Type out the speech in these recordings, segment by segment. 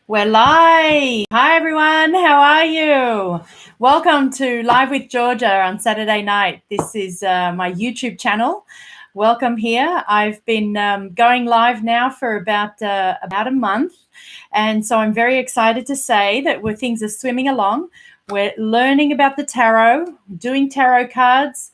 We're live. Hi, everyone. How are you? Welcome to Live with Georgia on Saturday night. This is my YouTube channel. Welcome here. I've been going live now for about a month. And so I'm very excited to say that things are swimming along. We're learning about the tarot, doing tarot cards.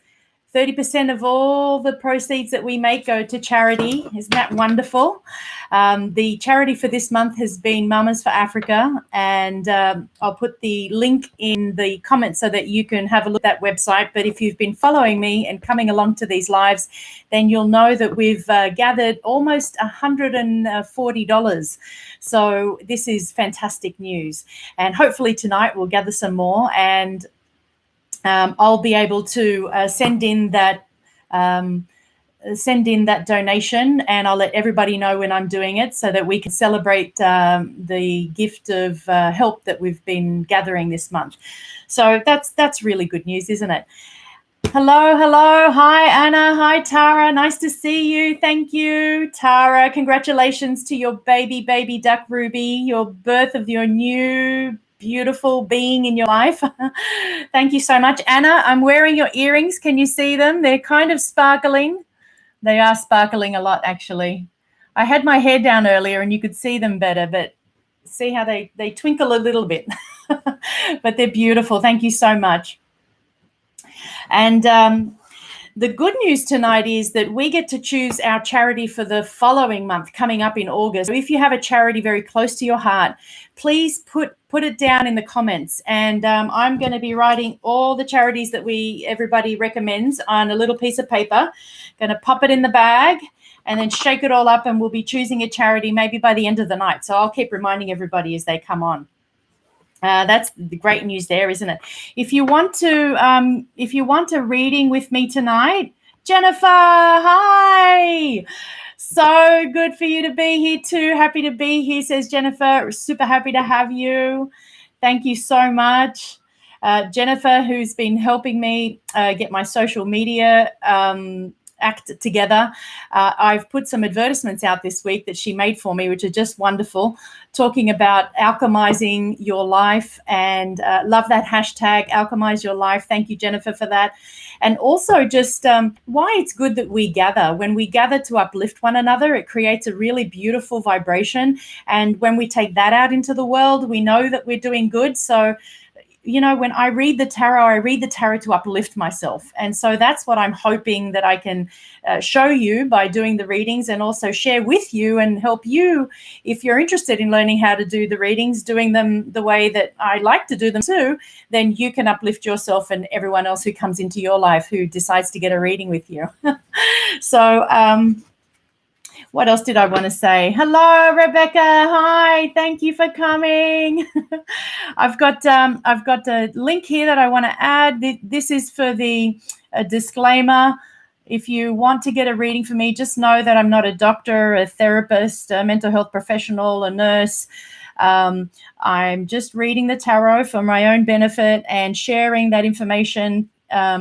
30% of all the proceeds that we make go to charity. Isn't that wonderful? The charity for this month has been Mamas for Africa, and I'll put the link in the comments so that you can have a look at that website. But if you've been following me and coming along to these lives, then you'll know that we've gathered almost $140. So this is fantastic news. And hopefully tonight we'll gather some more, and I'll be able to send in that donation, and I'll let everybody know when I'm doing it so that we can celebrate the gift of help that we've been gathering this month. So that's really good news, isn't it? Hello. Hi, Anna. Hi, Tara. Nice to see you. Thank you, Tara. Congratulations to your baby duck Ruby, your birth of your new beautiful being in your life. Thank you so much, Anna. I'm wearing your earrings. Can you see them? They're kind of sparkling. They are sparkling a lot, actually. I had my hair down earlier and you could see them better, but see how they twinkle a little bit. But they're beautiful. Thank you so much. And the good news tonight is that we get to choose our charity for the following month coming up in August. So if you have a charity very close to your heart, please put it down in the comments. And I'm going to be writing all the charities that everybody recommends on a little piece of paper. Going to pop it in the bag and then shake it all up, and we'll be choosing a charity maybe by the end of the night. So I'll keep reminding everybody as they come on. That's the great news there, isn't it? If you want a reading with me tonight, Jennifer, hi. So good for you to be here too. Happy to be here, says Jennifer. Super happy to have you. Thank you so much. Jennifer, who's been helping me get my social media act together. I've put some advertisements out this week that she made for me, which are just wonderful, talking about alchemizing your life, and love that hashtag, alchemize your life. Thank you, Jennifer, for that. And also just why it's good that we gather. When we gather to uplift one another, it creates a really beautiful vibration. And when we take that out into the world, we know that we're doing good. So when I read the tarot to uplift myself. And so that's what I'm hoping that I can show you by doing the readings, and also share with you and help you if you're interested in learning how to do the readings, doing them the way that I like to do them too. Then you can uplift yourself and everyone else who comes into your life who decides to get a reading with you. So, what else did I want to say? Hello, Rebecca. Hi. Thank you for coming. I've got a link here that I want to add. This is for the disclaimer. If you want to get a reading from me, just know that I'm not a doctor, a therapist, a mental health professional, a nurse. I'm just reading the tarot for my own benefit and sharing that information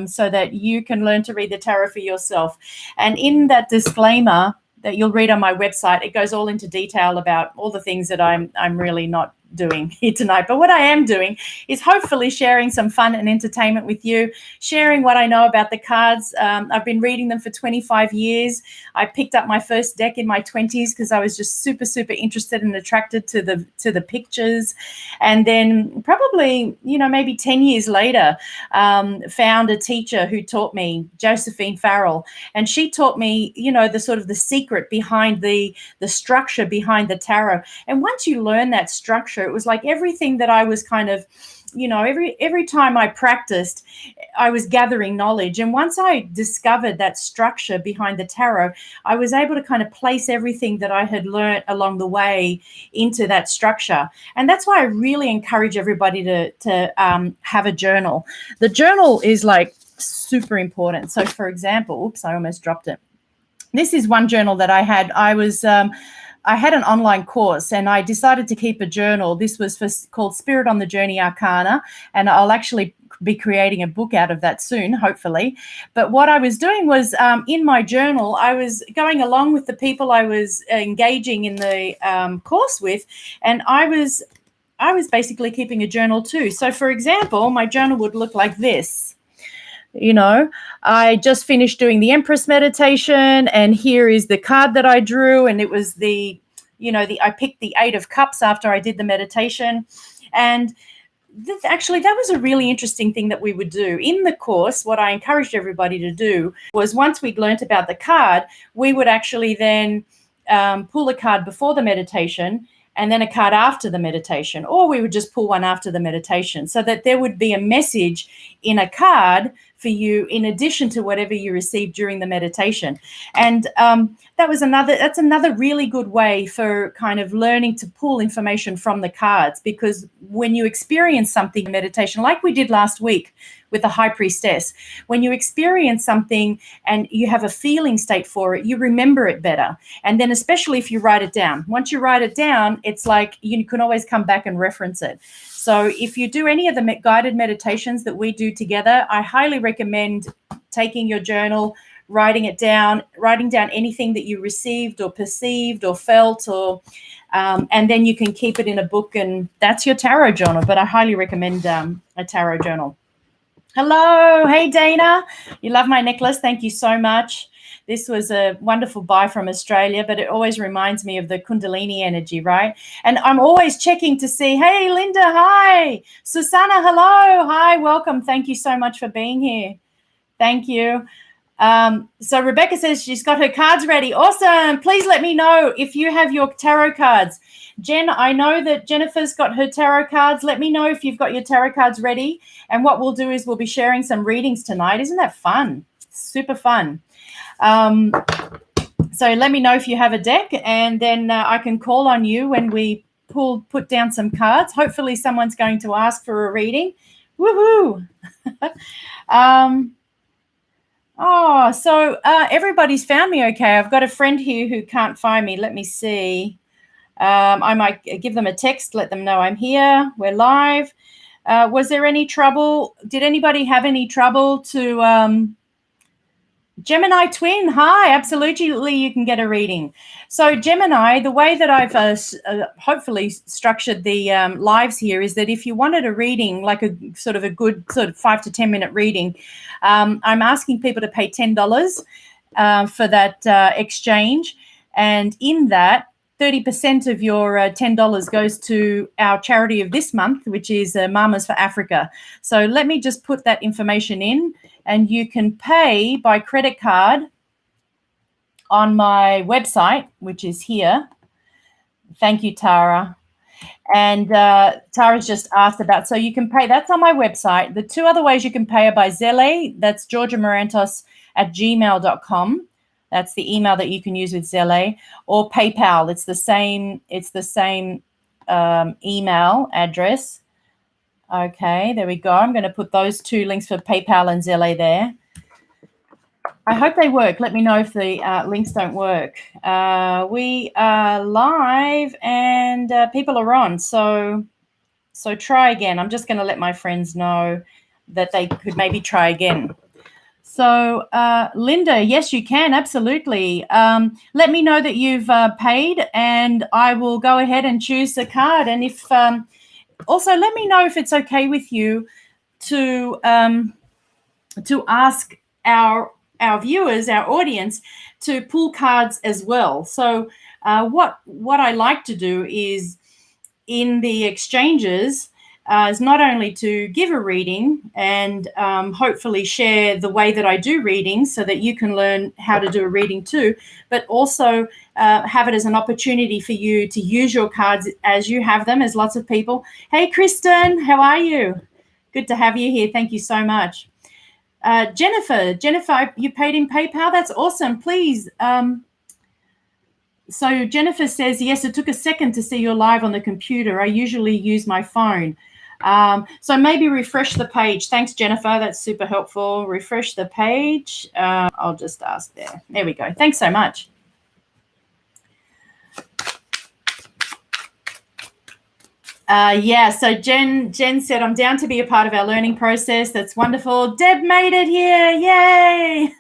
so that you can learn to read the tarot for yourself. And in that disclaimer that you'll read on my website, it goes all into detail about all the things that I'm really not doing here tonight. But what I am doing is hopefully sharing some fun and entertainment with you, sharing what I know about the cards. I've been reading them for 25 years. I picked up my first deck in my 20s because I was just super interested and attracted to the pictures. And then probably, maybe 10 years later, found a teacher who taught me, Josephine Farrell, and she taught me, the sort of the secret behind the structure behind the tarot. And once you learn that structure, it was like everything that I was kind of, every time I practiced, I was gathering knowledge. And once I discovered that structure behind the tarot, I was able to kind of place everything that I had learned along the way into that structure. And that's why I really encourage everybody to have a journal. The journal is like super important. So for example, oops, I almost dropped it. This is one journal that I had. I had an online course and I decided to keep a journal. This was called Spirit on the Journey Arcana, and I'll actually be creating a book out of that soon, hopefully. But what I was doing was in my journal, I was going along with the people I was engaging in the course with, and I was basically keeping a journal too. So, for example, my journal would look like this. You know, I just finished doing the Empress meditation, and here is the card that I drew, and it was I picked the 8 of Cups after I did the meditation. And actually, that was a really interesting thing that we would do in the course. What I encouraged everybody to do was, once we'd learnt about the card, we would actually then pull a card before the meditation and then a card after the meditation, or we would just pull one after the meditation, so that there would be a message in a card for you in addition to whatever you received during the meditation. And that's another really good way for kind of learning to pull information from the cards, because when you experience something in meditation, like we did last week with the High Priestess, when you experience something and you have a feeling state for it, you remember it better. And then especially if you write it down. Once you write it down, it's like you can always come back and reference it. So if you do any of the guided meditations that we do together, I highly recommend taking your journal, writing down anything that you received or perceived or felt, or and then you can keep it in a book, and that's your tarot journal. But I highly recommend a tarot journal. Hello. Hey, Dana. You love my necklace. Thank you so much. This was a wonderful buy from Australia, but it always reminds me of the Kundalini energy, right? And I'm always checking to see, hey, Linda, hi. Susanna, hello. Hi, welcome. Thank you so much for being here. Thank you. So Rebecca says she's got her cards ready. Awesome. Please let me know if you have your tarot cards. Jen, I know that Jennifer's got her tarot cards. Let me know if you've got your tarot cards ready. And what we'll do is we'll be sharing some readings tonight. Isn't that fun? Super fun. So let me know if you have a deck, and then I can call on you when we put down some cards. Hopefully someone's going to ask for a reading. Woohoo! So everybody's found me okay. I've got a friend here who can't find me. Let me see. I might give them a text, let them know I'm here. We're live. Was there any trouble? Did anybody have any trouble to Gemini twin? Hi, absolutely, you can get a reading. So Gemini, the way that I've hopefully structured the lives here is that if you wanted a reading, like a good 5 to 10 minute reading, I'm asking people to pay $10 for that exchange. And in that, 30% of your $10 goes to our charity of this month, which is Mamas for Africa. So let me just put that information in, and you can pay by credit card on my website, which is here. Thank you, Tara. And Tara's just asked about, so you can pay, that's on my website. The 2 other ways you can pay are by Zelle, that's georgiamarantos@gmail.com. That's the email that you can use with Zelle, or PayPal. It's the same email address. Okay, there we go. I'm going to put those 2 links for PayPal and Zelle there. I hope they work. Let me know if the links don't work. We are live and people are on. So try again. I'm just going to let my friends know that they could maybe try again. So, Linda, yes, you can. Absolutely. Let me know that you've paid, and I will go ahead and choose the card. And if also let me know if it's okay with you to ask our viewers, our audience, to pull cards as well. So, what I like to do is in the exchanges. Is not only to give a reading and hopefully share the way that I do readings so that you can learn how to do a reading too, but also have it as an opportunity for you to use your cards as you have them, as lots of people. Hey, Kristen, how are you? Good to have you here. Thank you so much. Jennifer, you paid in PayPal? That's awesome. Please. So Jennifer says, yes, it took a second to see your live on the computer. I usually use my phone. So maybe refresh the page. Thanks, Jennifer. That's super helpful. Refresh the page. I'll just ask there. There we go. Thanks so much. Yeah, so Jen said, I'm down to be a part of our learning process. That's wonderful. Deb made it here. Yay.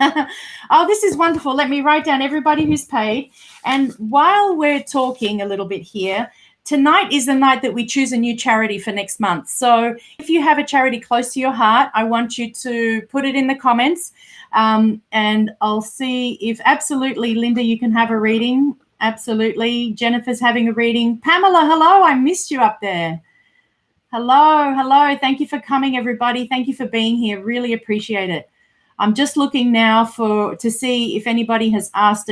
Oh, this is wonderful. Let me write down everybody who's paid. And while we're talking a little bit here, tonight is the night that we choose a new charity for next month. So if you have a charity close to your heart, I want you to put it in the comments. And I'll see if absolutely, Linda, you can have a reading. Absolutely. Jennifer's having a reading. Pamela, hello. I missed you up there. Hello. Thank you for coming, everybody. Thank you for being here. Really appreciate it. I'm just looking now to see if anybody has asked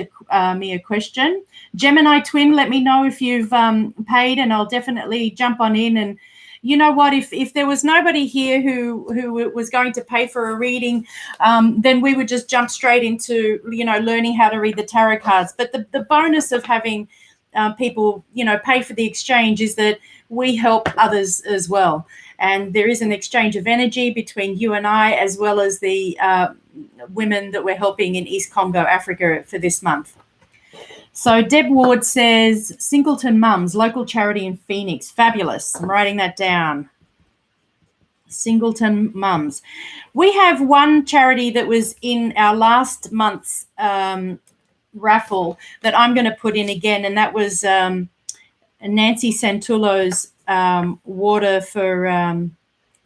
me a question. Gemini Twin, let me know if you've paid, and I'll definitely jump on in. And you know what? If there was nobody here who was going to pay for a reading, then we would just jump straight into learning how to read the tarot cards. But the bonus of having people pay for the exchange is that we help others as well. And there is an exchange of energy between you and I, as well as the women that we're helping in East Congo, Africa, for this month. So Deb Ward says, Singleton Mums, local charity in Phoenix. Fabulous. I'm writing that down. Singleton Mums. We have one charity that was in our last month's raffle that I'm going to put in again, and that was Nancy Santullo's water for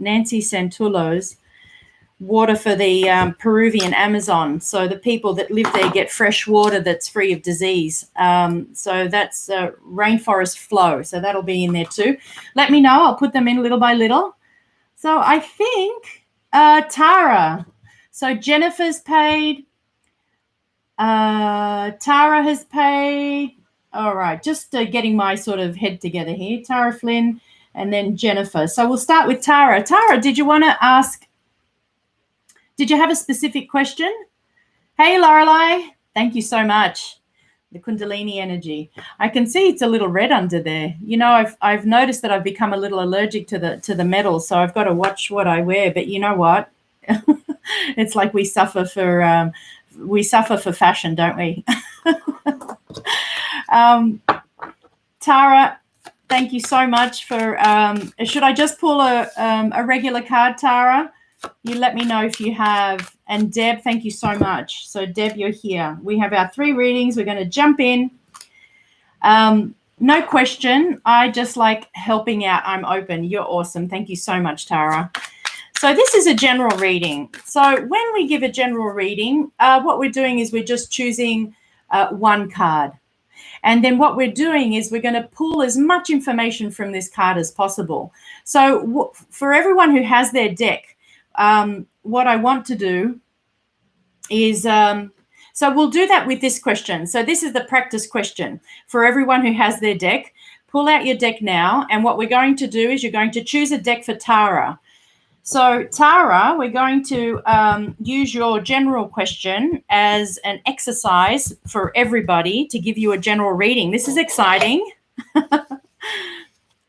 Nancy Santullo's water for the Peruvian Amazon. So the people that live there get fresh water that's free of disease. So that's rainforest flow. So that'll be in there too. Let me know. I'll put them in little by little. So I think Tara. So Jennifer's paid. Tara has paid. All right. Just getting my sort of head together here. Tara Flynn and then Jennifer. So we'll start with Tara. Tara, did you want to ask? Did you have a specific question? Hey, Lorelei. Thank you so much. The Kundalini energy. I can see it's a little red under there. I've noticed that I've become a little allergic to the metal, so I've got to watch what I wear. But you know what? It's like we suffer for fashion, don't we? Tara, thank you so much for. Should I just pull a regular card, Tara? You let me know if you have. And Deb, thank you so much. So Deb, you're here. We have our 3 readings. We're going to jump in. No question. I just like helping out. I'm open. You're awesome. Thank you so much, Tara. So this is a general reading. So when we give a general reading, what we're doing is we're just choosing one card. And then what we're doing is we're going to pull as much information from this card as possible. So for everyone who has their deck, what I want to do is, so we'll do that with this question. So this is the practice question for everyone who has their deck. Pull out your deck now. And what we're going to do is you're going to choose a deck for Tara. So Tara, we're going to use your general question as an exercise for everybody to give you a general reading. This is exciting.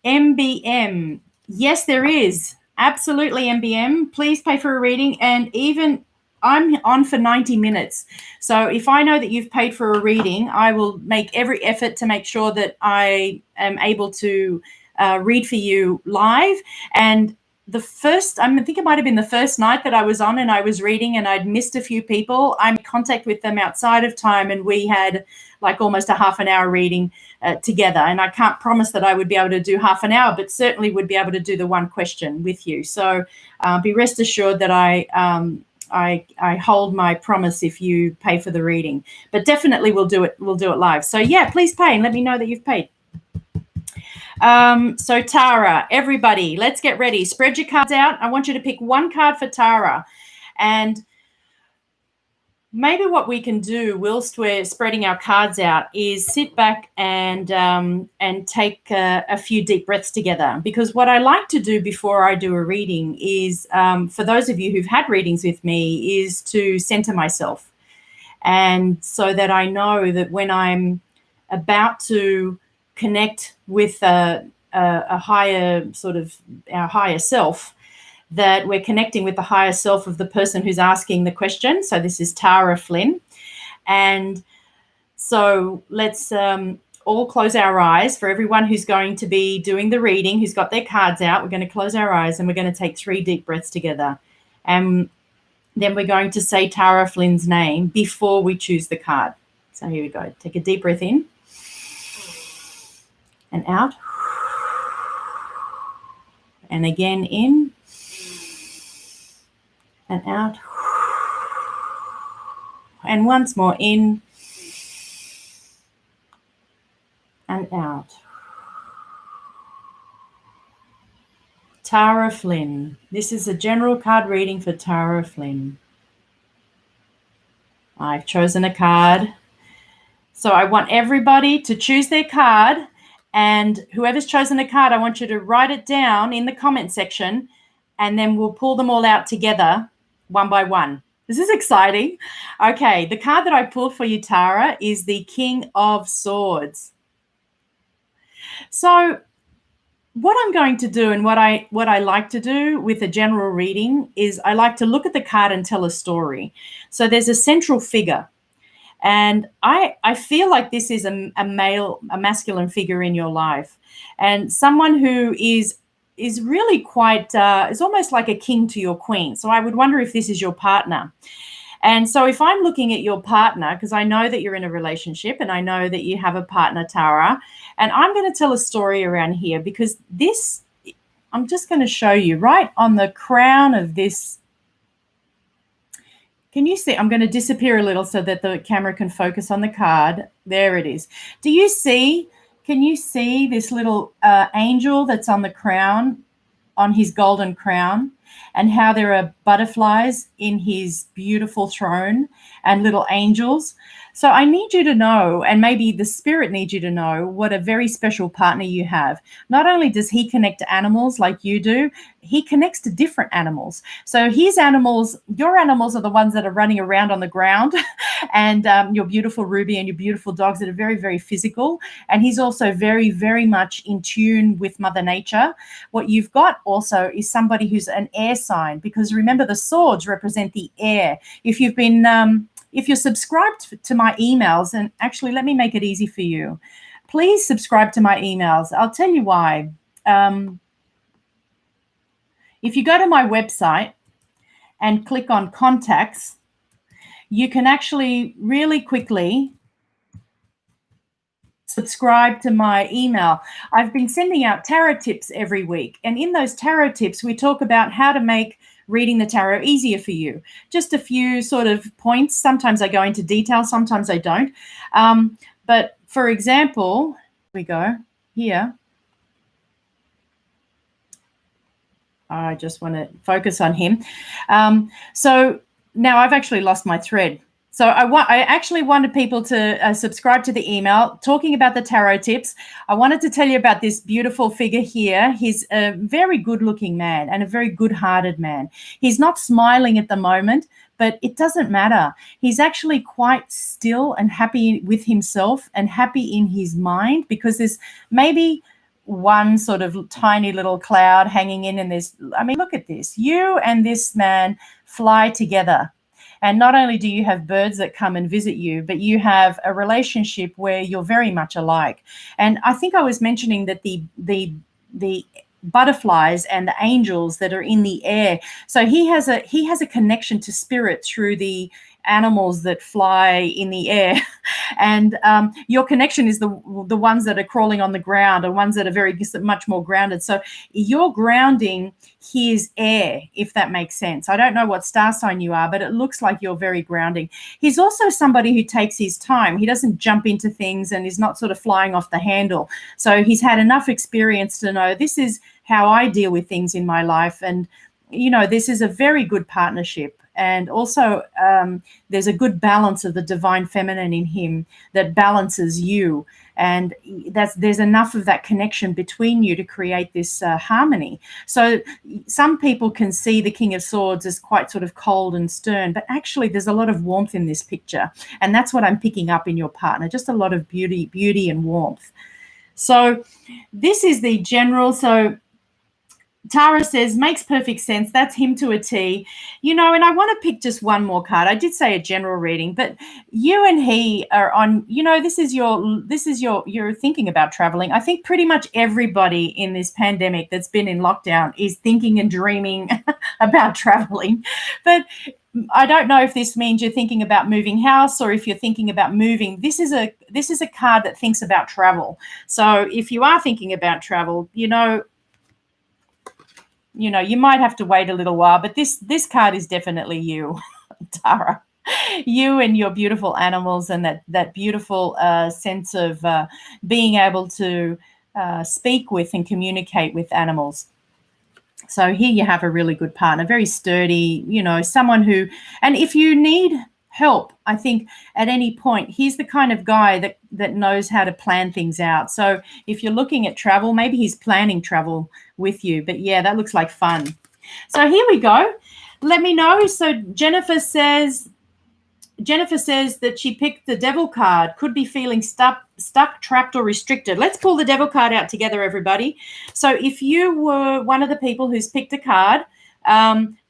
MBM. Yes, there is. Absolutely, MBM. Please pay for a reading. And even I'm on for 90 minutes. So if I know that you've paid for a reading, I will make every effort to make sure that I am able to read for you live. And I think it might have been the first night that I was on and I was reading and I'd missed a few people. I'm in contact with them outside of time and we had like almost a half an hour reading together. And I can't promise that I would be able to do half an hour, but certainly would be able to do the one question with you. So be rest assured that I hold my promise if you pay for the reading, but definitely we'll do it live. So yeah, please pay and let me know that you've paid. So Tara, everybody, let's get ready. Spread your cards out. I want you to pick one card for Tara. And maybe what we can do whilst we're spreading our cards out is sit back and take a few deep breaths together. Because what I like to do before I do a reading is, for those of you who've had readings with me, is to center myself. And so that I know that when I'm about to connect with a higher sort of our higher self, that we're connecting with the higher self of the person who's asking the question. So this is Tara Flynn. And so let's all close our eyes. For everyone who's going to be doing the reading, who's got their cards out, we're going to close our eyes and we're going to take 3 deep breaths together. And then we're going to say Tara Flynn's name before we choose the card. So here we go. Take a deep breath in and out. And again in and out. And once more in and out. Tara Flynn. This is a general card reading for Tara Flynn. I've chosen a card. So I want everybody to choose their card, and whoever's chosen a card, I want you to write it down in the comment section, and then we'll pull them all out together one by one. This is exciting. Okay, the card that I pulled for you, Tara, is the King of Swords. So what I'm going to do, and what I like to do with a general reading, is I like to look at the card and tell a story. So there's a central figure, and I feel like this is a masculine figure in your life, and someone who is really quite is almost like a king to your queen. So I would wonder if this is your partner. And so if I'm looking at your partner, because I know that you're in a relationship and I know that you have a partner, Tara, and I'm going to tell a story around here, because this, I'm just going to show you right on the crown of this. Can you see? I'm going to disappear a little so that the camera can focus on the card. There it is. Do you see? Can you see this little angel that's on the crown, on his golden crown, and how there are butterflies in his beautiful throne and little angels? So I need you to know, and maybe the spirit needs you to know, what a very special partner you have. Not only does he connect to animals like you do, he connects to different animals. So his animals, your animals, are the ones that are running around on the ground, and your beautiful Ruby and your beautiful dogs that are very, very physical. And he's also very, very much in tune with Mother Nature. What you've got also is somebody who's an air sign, because remember, the swords represent the air. If you've been if you're subscribed to my emails, and actually let me make it easy for you, please subscribe to my emails. I'll tell you why. If you go to my website and click on contacts, you can actually really quickly subscribe to my email. I've been sending out tarot tips every week, and in those tarot tips we talk about how to make reading the tarot easier for you. Just a few sort of points. Sometimes I go into detail, sometimes I don't. But for example, we go here. I just want to focus on him. So now I've actually lost my thread. So I actually wanted people to subscribe to the email talking about the tarot tips. I wanted to tell you about this beautiful figure here. He's a very good-looking man and a very good-hearted man. He's not smiling at the moment, but it doesn't matter. He's actually quite still and happy with himself and happy in his mind, because there's maybe one sort of tiny little cloud hanging in this. I mean, look at this. You and this man fly together. And not only do you have birds that come and visit you, but you have a relationship where you're very much alike. And I think I was mentioning that the butterflies and the angels that are in the air. So he has a connection to spirit through the animals that fly in the air, and your connection is the ones that are crawling on the ground, or ones that are very much more grounded. So you're grounding his air, if that makes sense. I don't know what star sign you are, but it looks like you're very grounding. He's also somebody who takes his time. He doesn't jump into things and is not sort of flying off the handle. So he's had enough experience to know, this is how I deal with things in my life. And this is a very good partnership. And also there's a good balance of the divine feminine in him that balances you. And there's enough of that connection between you to create this harmony. So some people can see the King of Swords as quite sort of cold and stern, but actually there's a lot of warmth in this picture. And that's what I'm picking up in your partner, just a lot of beauty and warmth. So this is the general. So Tara says, makes perfect sense. That's him to a T. And I want to pick just one more card. I did say a general reading, but you and he are on, you're thinking about traveling. I think pretty much everybody in this pandemic that's been in lockdown is thinking and dreaming about traveling. But I don't know if this means you're thinking about moving house or if you're thinking about moving. This is a card that thinks about travel. So if you are thinking about travel, you might have to wait a little while, but this card is definitely you, Tara. You and your beautiful animals and that beautiful sense of being able to speak with and communicate with animals. So here you have a really good partner, very sturdy, someone who, and if you need help, I think at any point, he's the kind of guy that knows how to plan things out. So if you're looking at travel, maybe he's planning travel with you. But yeah, that looks like fun. So here we go. Let me know. So Jennifer says that she picked the Devil card. Could be feeling stuck, trapped, or restricted. Let's pull the Devil card out together, everybody. So if you were one of the people who's picked a card,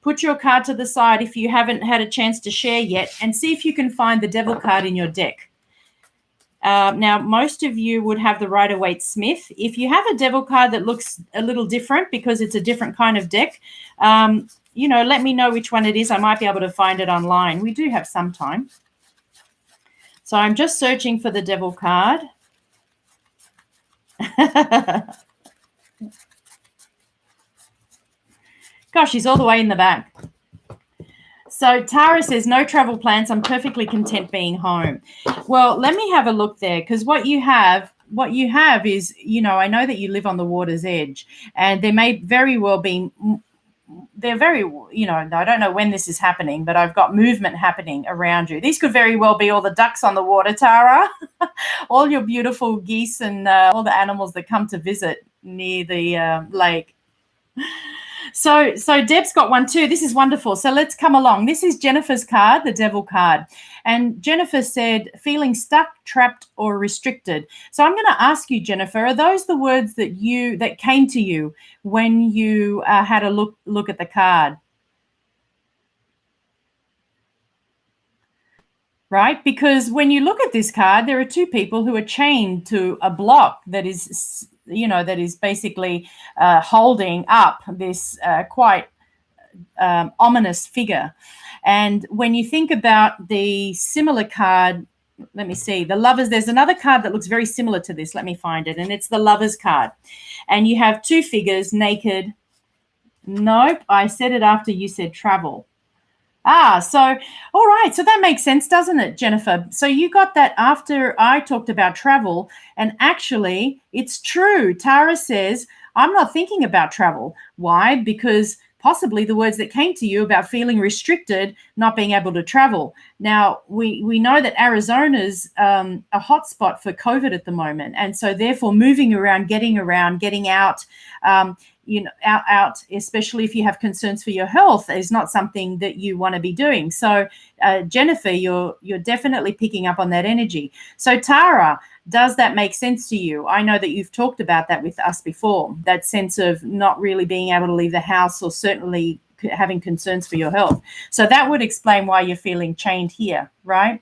put your card to the side if you haven't had a chance to share yet, and see if you can find the Devil card in your deck. Now, most of you would have the Rider-Waite Smith. If you have a Devil card that looks a little different because it's a different kind of deck, let me know which one it is. I might be able to find it online. We do have some time. So I'm just searching for the Devil card. Gosh, he's all the way in the back. So Tara says, no travel plans. I'm perfectly content being home. Well, let me have a look there, because what you have is, I know that you live on the water's edge, and there may very well be, I don't know when this is happening, but I've got movement happening around you. These could very well be all the ducks on the water, Tara, all your beautiful geese and all the animals that come to visit near the lake. So Deb's got one too. This is wonderful. So let's come along. This is Jennifer's card, the Devil card. And Jennifer said, feeling stuck, trapped, or restricted. So I'm going to ask you, Jennifer, are those the words that came to you when you had a look at the card? Right? Because when you look at this card, there are two people who are chained to a block that is basically holding up this quite ominous figure. And when you think about the similar card, let me see, the Lovers, there's another card that looks very similar to this. Let me find it. And it's the Lovers card. And you have two figures naked. Nope, I said it after you said travel. So, all right. So that makes sense, doesn't it, Jennifer? So you got that after I talked about travel. And actually, it's true. Tara says, I'm not thinking about travel. Why? Because possibly the words that came to you about feeling restricted, not being able to travel. Now, we know that Arizona's a hotspot for COVID at the moment. And so therefore moving around, getting out, out, especially if you have concerns for your health, is not something that you want to be doing. So, Jennifer, you're definitely picking up on that energy. So, Tara, does that make sense to you? I know that you've talked about that with us before, that sense of not really being able to leave the house, or certainly having concerns for your health. So that would explain why you're feeling chained here, right?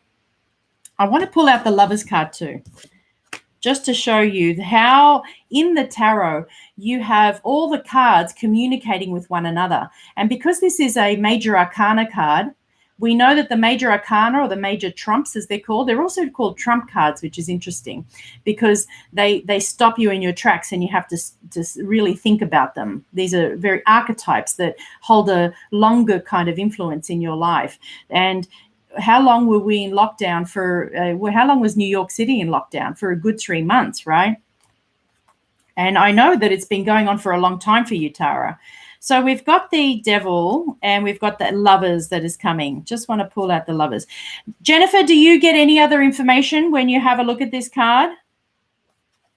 I want to pull out the Lovers card too, just to show you how in the tarot you have all the cards communicating with one another. And because this is a major arcana card, we know that the major arcana, or the major trumps as they're called, they're also called trump cards, which is interesting because they stop you in your tracks and you have to really think about them. These are very archetypes that hold a longer kind of influence in your life. And how long were we in lockdown for? How long was New York City in lockdown? For a good 3 months, right? And I know that it's been going on for a long time for you, Tara. So we've got the Devil and we've got the Lovers that is coming. Just want to pull out the Lovers. Jennifer, do you get any other information when you have a look at this card?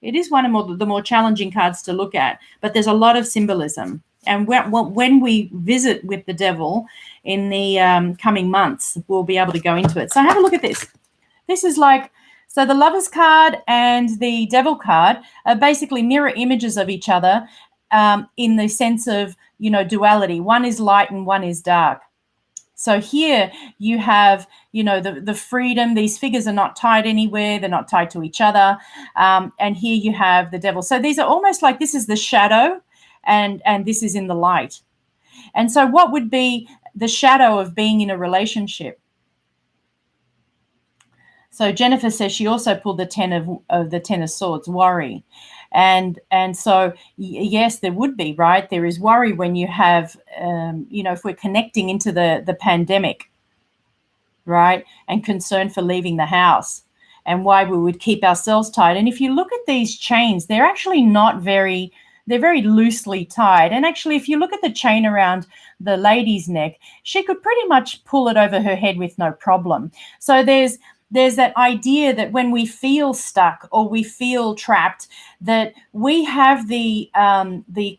It is one of the more challenging cards to look at, but there's a lot of symbolism. And when we visit with the Devil in the coming months, we'll be able to go into it. So have a look at this. This is so the Lovers card and the Devil card are basically mirror images of each other. in the sense of, duality. One is light and one is dark. So here you have, the freedom. These figures are not tied anywhere. They're not tied to each other. And here you have the devil. So these are almost like this is the shadow and this is in the light. And so what would be the shadow of being in a relationship? So Jennifer says she also pulled the Ten of Swords, worry. And so, yes, there would be, right? There is worry when you have, if we're connecting into the pandemic, right? And concern for leaving the house and why we would keep ourselves tied. And if you look at these chains, they're actually they're very loosely tied. And actually, if you look at the chain around the lady's neck, she could pretty much pull it over her head with no problem. So there's that idea that when we feel stuck or we feel trapped, that we have the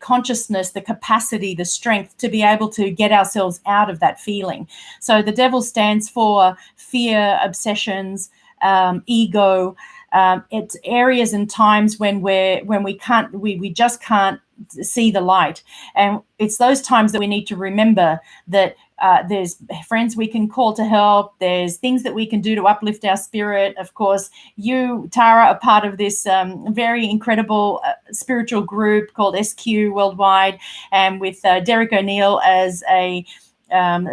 consciousness, the capacity, the strength to be able to get ourselves out of that feeling. So the devil stands for fear, obsessions, ego. It's areas and times when we just can't see the light, and it's those times that we need to remember that there's friends we can call to help. There's things that we can do to uplift our spirit. Of course, you, Tara, are part of this very incredible spiritual group called SQ Worldwide, and with Derek O'Neill as a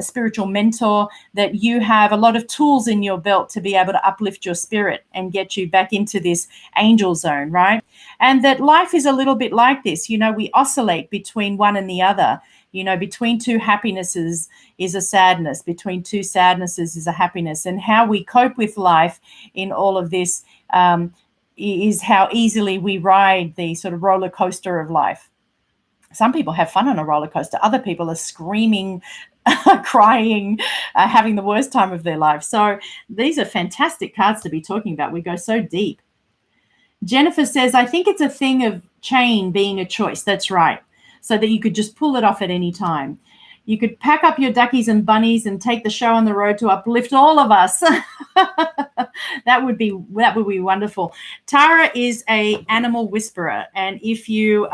spiritual mentor, that you have a lot of tools in your belt to be able to uplift your spirit and get you back into this angel zone, right? And that life is a little bit like this. We oscillate between one and the other. Between two happinesses is a sadness. Between two sadnesses is a happiness. And how we cope with life in all of this is how easily we ride the sort of roller coaster of life. Some people have fun on a roller coaster. Other people are screaming, crying, having the worst time of their life. So these are fantastic cards to be talking about. We go so deep. Jennifer says, I think it's a thing of chain being a choice. That's right. So that you could just pull it off at any time. You could pack up your duckies and bunnies and take the show on the road to uplift all of us. That would be wonderful. Tara is a animal whisperer, and if you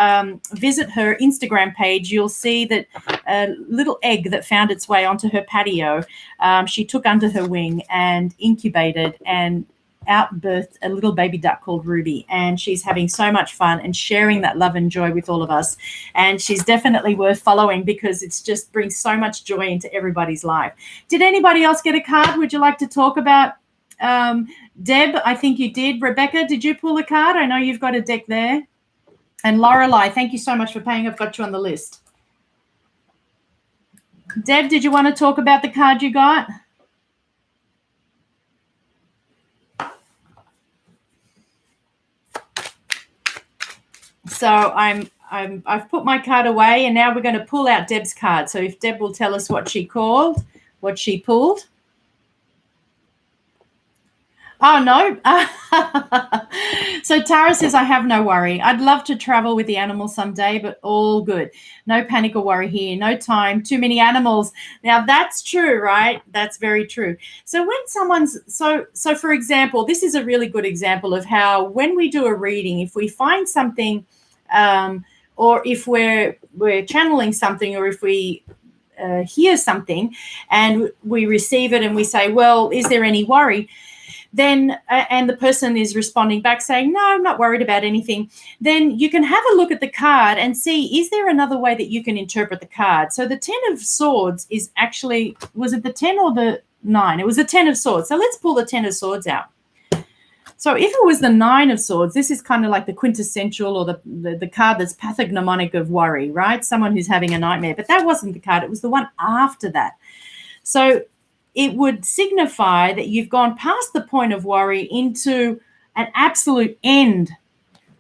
visit her Instagram page, you'll see that a little egg that found its way onto her patio, she took under her wing and incubated and outbirthed a little baby duck called Ruby, and she's having so much fun and sharing that love and joy with all of us. And she's definitely worth following because it's just brings so much joy into everybody's life. Did anybody else get a card? Would you like to talk about Deb? I think you did. Rebecca, did you pull a card? I know you've got a deck there. And Lorelei, thank you so much for paying. I've got you on the list. Deb, did you want to talk about the card you got? So I've put my card away, and now we're going to pull out Deb's card. So if Deb will tell us what she pulled. Oh, no. So Tara says, I have no worry. I'd love to travel with the animals someday, but all good. No panic or worry here. No time. Too many animals. Now, that's true, right? That's very true. So when someone's so for example, this is a really good example of how when we do a reading, if we find something or if we're channeling something, or if we hear something and we receive it and we say, well, is there any worry? Then and the person is responding back saying, no, I'm not worried about anything, then you can have a look at the card and see, is there another way that you can interpret the card? So the 10 of Swords is actually, was it the 10 or the 9? It was the 10 of Swords. So let's pull the 10 of Swords out. So if it was the 9 of Swords, this is kind of like the quintessential or the card that's pathognomonic of worry, right? Someone who's having a nightmare. But that wasn't the card. It was the one after that. So it would signify that you've gone past the point of worry into an absolute end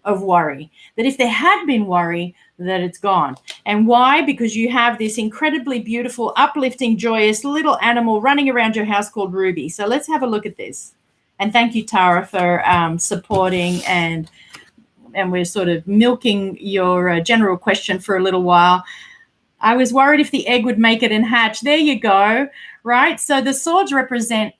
of worry, that if there had been worry, that it's gone. And why? Because you have this incredibly beautiful, uplifting, joyous little animal running around your house called Ruby. So let's have a look at this. And thank you, Tara, for supporting, and we're sort of milking your general question for a little while. I was worried if the egg would make it and hatch. There you go. right? So the swords represent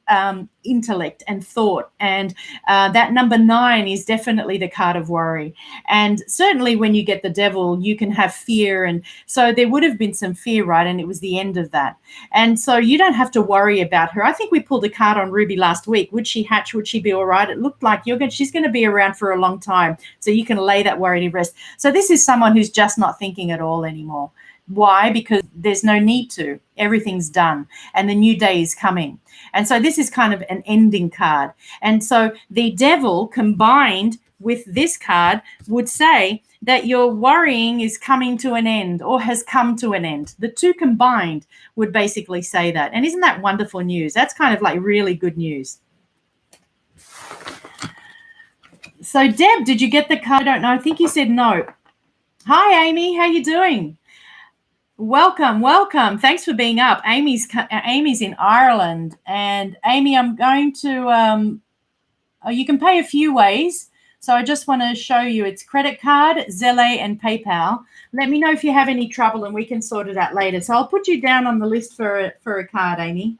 intellect and thought, and that number 9 is definitely the card of worry. And certainly when you get the devil, you can have fear, and so there would have been some fear, right? And it was the end of that. And so you don't have to worry about her. I think we pulled a card on Ruby last week. Would she hatch? Would she be all right? It looked like she's going to be around for a long time, so you can lay that worry to rest. So this is someone who's just not thinking at all anymore. Why? Because there's no need to. Everything's done, and the new day is coming. And so this is kind of an ending card. And so the devil combined with this card would say that your worrying is coming to an end or has come to an end. The two combined would basically say that. And isn't that wonderful news? That's kind of like really good news. So Deb, did you get the card? I don't know. I think you said no. Hi, Amy. How you doing? Welcome. Thanks for being up. Amy's in Ireland, and Amy, I'm going to. You can pay a few ways, so I just want to show you. It's credit card, Zelle, and PayPal. Let me know if you have any trouble, and we can sort it out later. So I'll put you down on the list for a card, Amy.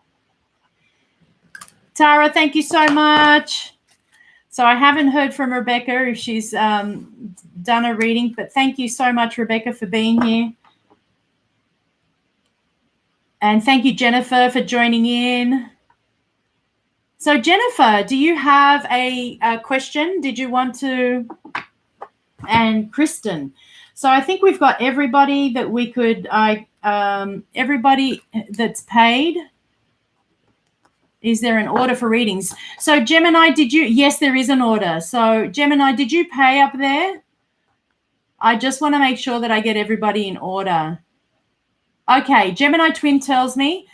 Tara, thank you so much. So I haven't heard from Rebecca if she's done a reading, but thank you so much, Rebecca, for being here. And thank you, Jennifer, for joining in. So, Jennifer, do you have a question? Did you want to? And Kristen. So I think we've got everybody that we could, everybody that's paid. Is there an order for readings? So, Gemini, did you? Yes, there is an order. So, Gemini, did you pay up there? I just want to make sure that I get everybody in order. Okay, Gemini Twin tells me,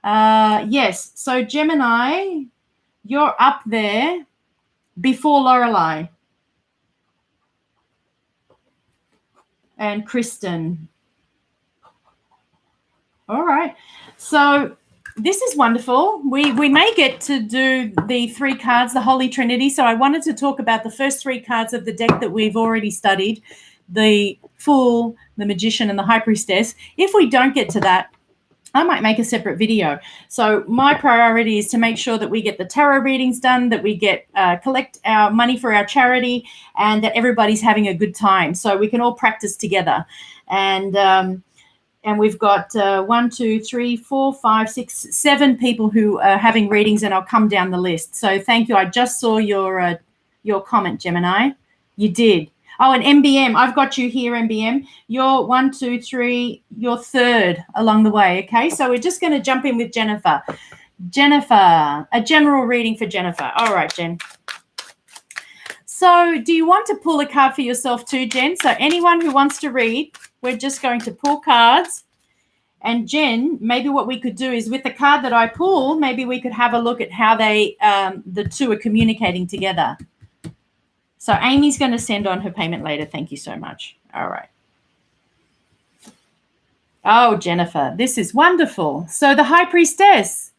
yes. So Gemini, you're up there before Lorelei and Kristen. All right. So this is wonderful. We may get to do the 3 cards, the Holy Trinity. So I wanted to talk about the first 3 cards of the deck that we've already studied, the Fool, the Magician, and the High Priestess. If we don't get to that, I might make a separate video. So my priority is to make sure that we get the tarot readings done, that we get collect our money for our charity, and that everybody's having a good time so we can all practice together. And we've got 1, 2, 3, 4, 5, 6, 7 people who are having readings, and I'll come down the list. So thank you. I just saw your comment, Gemini. You did. Oh, and MBM, I've got you here, MBM. You're 1, 2, 3, you're 3rd along the way, okay? So we're just going to jump in with Jennifer. Jennifer, a general reading for Jennifer. All right, Jen. So do you want to pull a card for yourself too, Jen? So anyone who wants to read, we're just going to pull cards. And Jen, maybe what we could do is with the card that I pull, maybe we could have a look at how they, the two are communicating together. So Amy's going to send on her payment later. Thank you so much. All right. Oh, Jennifer, this is wonderful. So the High Priestess.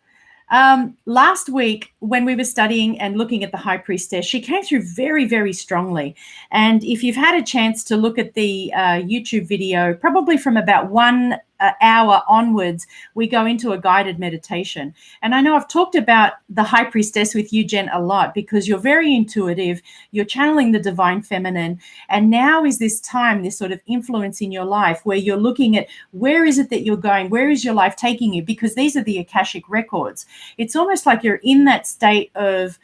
Last week when we were studying and looking at the High Priestess, she came through very, very strongly. And if you've had a chance to look at the YouTube video, probably from about 1 hour onwards, we go into a guided meditation. And I know I've talked about the High Priestess with you, Jen, a lot because you're very intuitive. You're channeling the divine feminine. And now is this time, this sort of influence in your life where you're looking at where is it that you're going? Where is your life taking you? Because these are the Akashic records. It's almost like you're in that state of,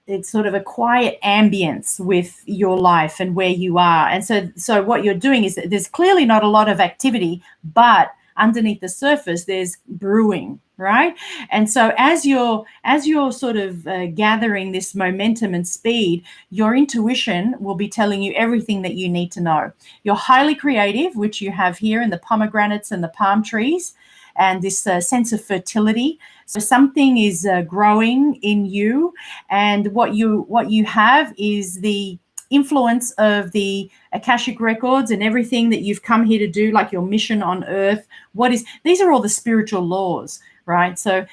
it's sort of a quiet ambience with your life and where you are. And so what you're doing is that there's clearly not a lot of activity, but underneath the surface, there's brewing, right? And so as you're sort of gathering this momentum and speed, your intuition will be telling you everything that you need to know. You're highly creative, which you have here in the pomegranates and the palm trees, and this sense of fertility. So something is growing in you, and what you have is the influence of the Akashic records and everything that you've come here to do, like your mission on earth. These are all the spiritual laws, right? So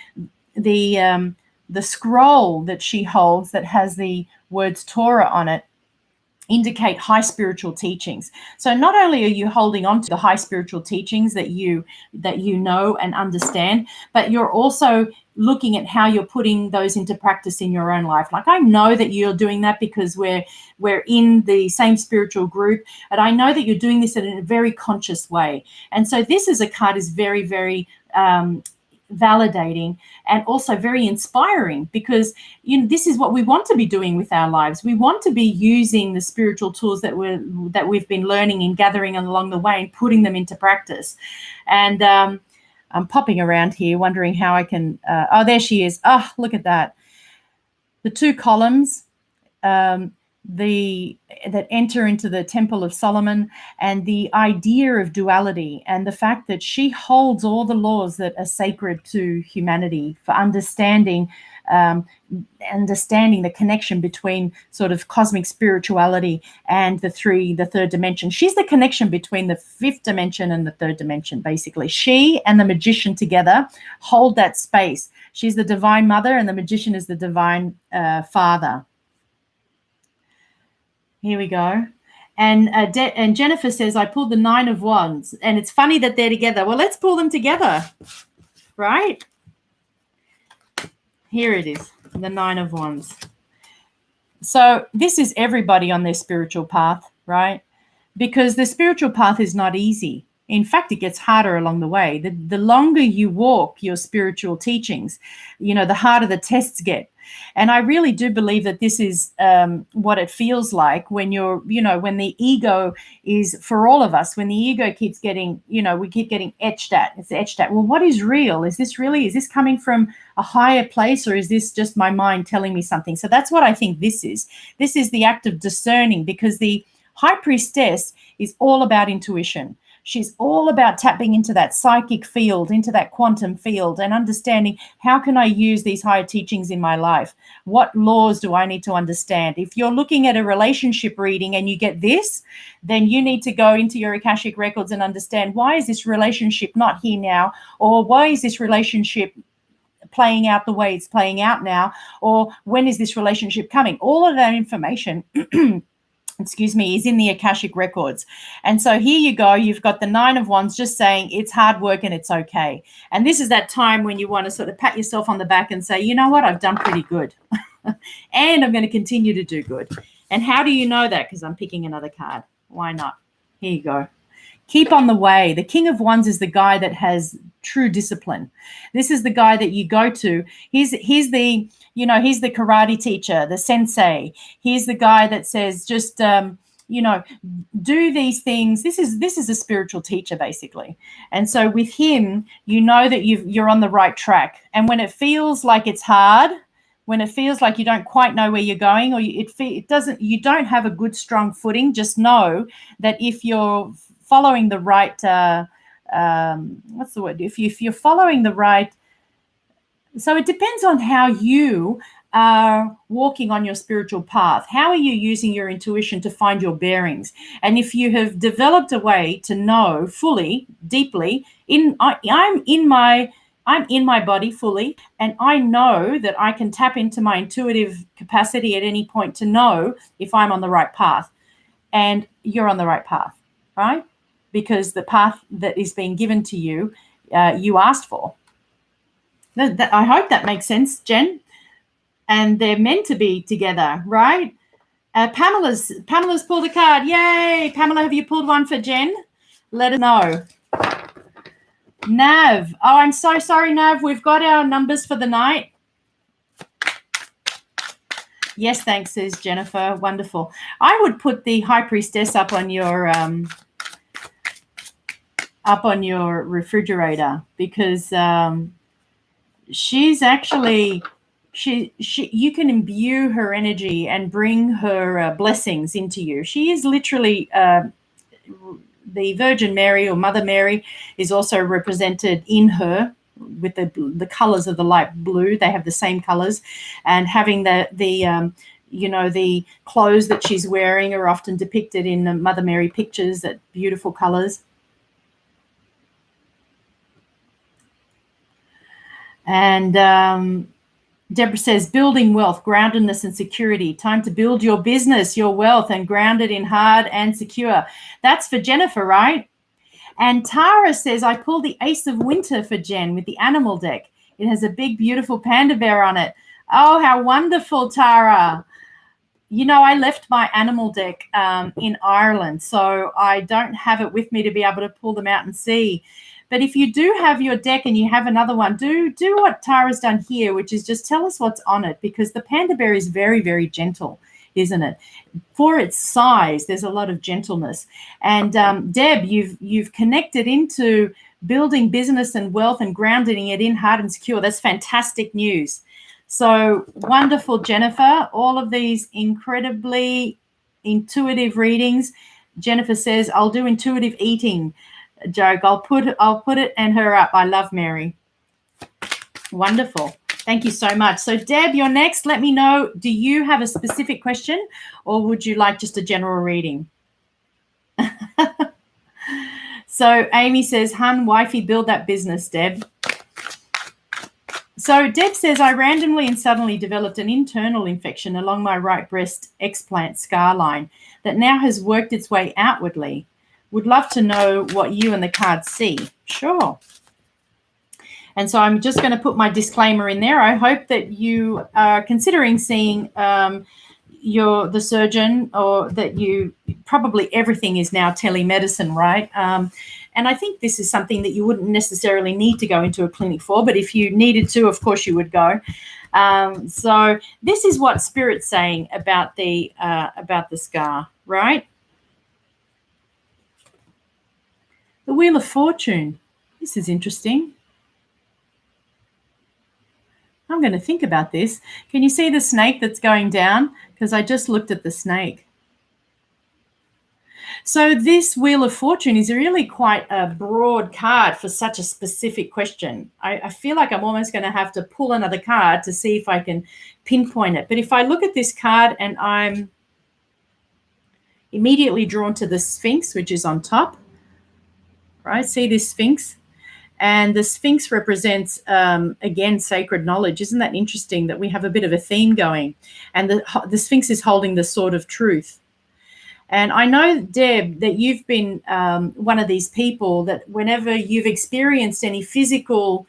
the scroll that she holds that has the words Torah on it indicate high spiritual teachings. So not only are you holding on to the high spiritual teachings that you know and understand, but you're also looking at how you're putting those into practice in your own life. Like, I know that you're doing that because we're in the same spiritual group, and I know that you're doing this in a very conscious way. And so this as a card is very, very validating and also very inspiring, because this is what we want to be doing with our lives. We want to be using the spiritual tools that we've been learning and gathering along the way and putting them into practice. And I'm popping around here wondering how I can oh, there she is. Oh, look at that. The two columns that enter into the Temple of Solomon, and the idea of duality, and the fact that she holds all the laws that are sacred to humanity for understanding the connection between sort of cosmic spirituality and the third dimension. She's the connection between the fifth dimension and the third dimension, basically. She and the magician together hold that space. She's the divine mother, and the magician is the divine father. Here we go. And Jennifer says, I pulled the 9 of Wands, and it's funny that they're together. Well, let's pull them together, right? Here it is, the 9 of Wands. So this is everybody on their spiritual path, right? Because the spiritual path is not easy. In fact, it gets harder along the way. The longer you walk your spiritual teachings, the harder the tests get. And I really do believe that this is what it feels like when when the ego is, for all of us, when the ego keeps getting, we keep getting etched at. It's etched at. Well, what is real? Is this coming from a higher place, or is this just my mind telling me something? So that's what I think this is. This is the act of discerning, because the High Priestess is all about intuition. She's all about tapping into that psychic field, into that quantum field, and understanding, how can I use these higher teachings in my life? What laws do I need to understand? If you're looking at a relationship reading and you get this, then you need to go into your Akashic records and understand, why is this relationship not here now? Or why is this relationship playing out the way it's playing out now? Or when is this relationship coming? All of that information is in the Akashic records. And so here you go, you've got the 9 of Wands just saying it's hard work and it's okay. And this is that time when you want to sort of pat yourself on the back and say, you know what, I've done pretty good. And I'm going to continue to do good. And how do you know that? Because I'm picking another card. Why not? Here you go. Keep on the way. The King of Wands is the guy that has true discipline. This is the guy that you go to. He's the karate teacher, the sensei. He's the guy that says, just do these things. This is a spiritual teacher, basically. And so with him, you know that you're on the right track. And when it feels like it's hard, when it feels like you don't quite know where you're going, or you don't have a good strong footing, just know that if you're following the right what's the word? If you're following the right, so it depends on how you are walking on your spiritual path. How are you using your intuition to find your bearings? And if you have developed a way to know fully, deeply, I'm in my body fully, and I know that I can tap into my intuitive capacity at any point to know if I'm on the right path. And you're on the right path, right? Because the path that is being given to you, you asked for. I hope that makes sense, Jen. And they're meant to be together, right? Pamela's pulled a card. Yay! Pamela, have you pulled one for Jen? Let us know. Nav. Oh, I'm so sorry, Nav. We've got our numbers for the night. Yes, thanks, says Jennifer. Wonderful. I would put the High Priestess up on your refrigerator, because she's actually you can imbue her energy and bring her blessings into you. She is literally the Virgin Mary, or Mother Mary, is also represented in her with the colors of the light blue. They have the same colors, and having the clothes that she's wearing are often depicted in the Mother Mary pictures, that beautiful colors. And Deborah says, building wealth, groundedness and security. Time to build your business, your wealth, and grounded in hard and secure. That's for Jennifer, right? And Tara says, I pulled the Ace of Winter for Jen with the animal deck. It has a big, beautiful panda bear on it. Oh, how wonderful, Tara. You know, I left my animal deck in Ireland, so I don't have it with me to be able to pull them out and see. But if you do have your deck and you have another one, do what Tara's done here, which is just tell us what's on it, because the panda bear is very, very gentle, isn't it? For its size, there's a lot of gentleness. And Deb, you've connected into building business and wealth and grounding it in hard and secure. That's fantastic news. So wonderful, Jennifer. All of these incredibly intuitive readings. Jennifer says, I'll do intuitive eating joke. I'll put it and her up. I love Mary. Wonderful. Thank you so much. So Deb, you're next. Let me know, do you have a specific question or would you like just a general reading? So Amy says, hun, wifey, build that business, Deb. So Deb says, I randomly and suddenly developed an internal infection along my right breast explant scar line that now has worked its way outwardly. Would love to know what you and the cards see. Sure. And so I'm just going to put my disclaimer in there. I hope that you are considering seeing the surgeon, or that you probably everything is now telemedicine, right? And I think this is something that you wouldn't necessarily need to go into a clinic for, but if you needed to, of course you would go. So this is what Spirit's saying about the scar, right? The Wheel of Fortune. This is interesting. I'm going to think about this. Can you see the snake that's going down? Because I just looked at the snake. So this Wheel of Fortune is really quite a broad card for such a specific question. I feel like I'm almost going to have to pull another card to see if I can pinpoint it. But if I look at this card and I'm immediately drawn to the Sphinx, which is on top, right? See this Sphinx? And the Sphinx represents, again, sacred knowledge. Isn't that interesting that we have a bit of a theme going? And the Sphinx is holding the sword of truth. And I know, Deb, that you've been one of these people that whenever you've experienced any physical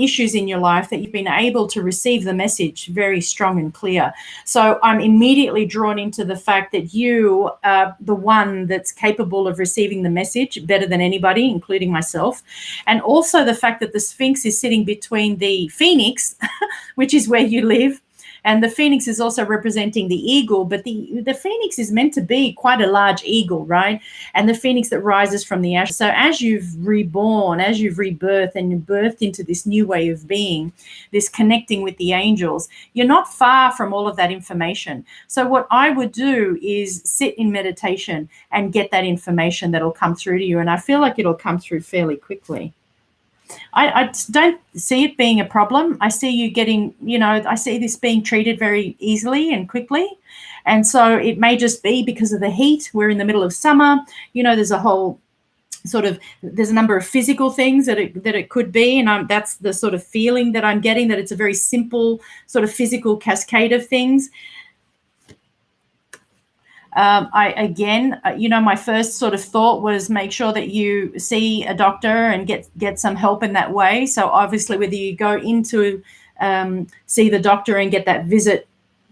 issues in your life, that you've been able to receive the message very strong and clear. So I'm immediately drawn into the fact that you are the one that's capable of receiving the message better than anybody, including myself. And also the fact that the Sphinx is sitting between the Phoenix, which is where you live, and the Phoenix is also representing the eagle, but the Phoenix is meant to be quite a large eagle, right? And the Phoenix that rises from the ashes. So as you've reborn, as you've rebirthed and you've birthed into this new way of being, this connecting with the angels, you're not far from all of that information. So what I would do is sit in meditation and get that information that'll come through to you. And I feel like it'll come through fairly quickly. I don't see it being a problem. I see you getting, I see this being treated very easily and quickly. And so it may just be because of the heat. We're in the middle of summer. There's a whole there's a number of physical things that it could be. And that's the sort of feeling that I'm getting, that it's a very simple sort of physical cascade of things. My first sort of thought was make sure that you see a doctor and get some help in that way. So obviously whether you go into see the doctor and get that visit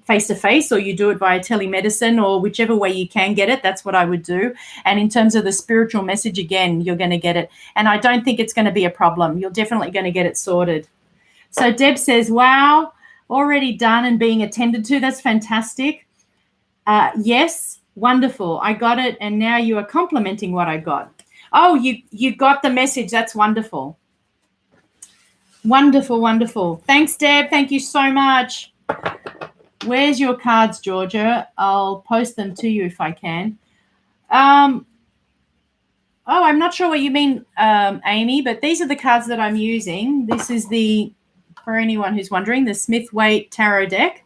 face-to-face, or you do it via telemedicine, or whichever way you can get it, that's what I would do. And in terms of the spiritual message, again, you're going to get it. And I don't think it's going to be a problem. You're definitely going to get it sorted. So Deb says, wow, already done and being attended to. That's fantastic. Yes, wonderful. I got it. And now you are complimenting what I got. Oh, you got the message. That's wonderful. Wonderful, wonderful. Thanks, Deb. Thank you so much. Where's your cards, Georgia? I'll post them to you if I can. I'm not sure what you mean, Amy, but these are the cards that I'm using. This is for anyone who's wondering, the Smith-Waite Tarot deck.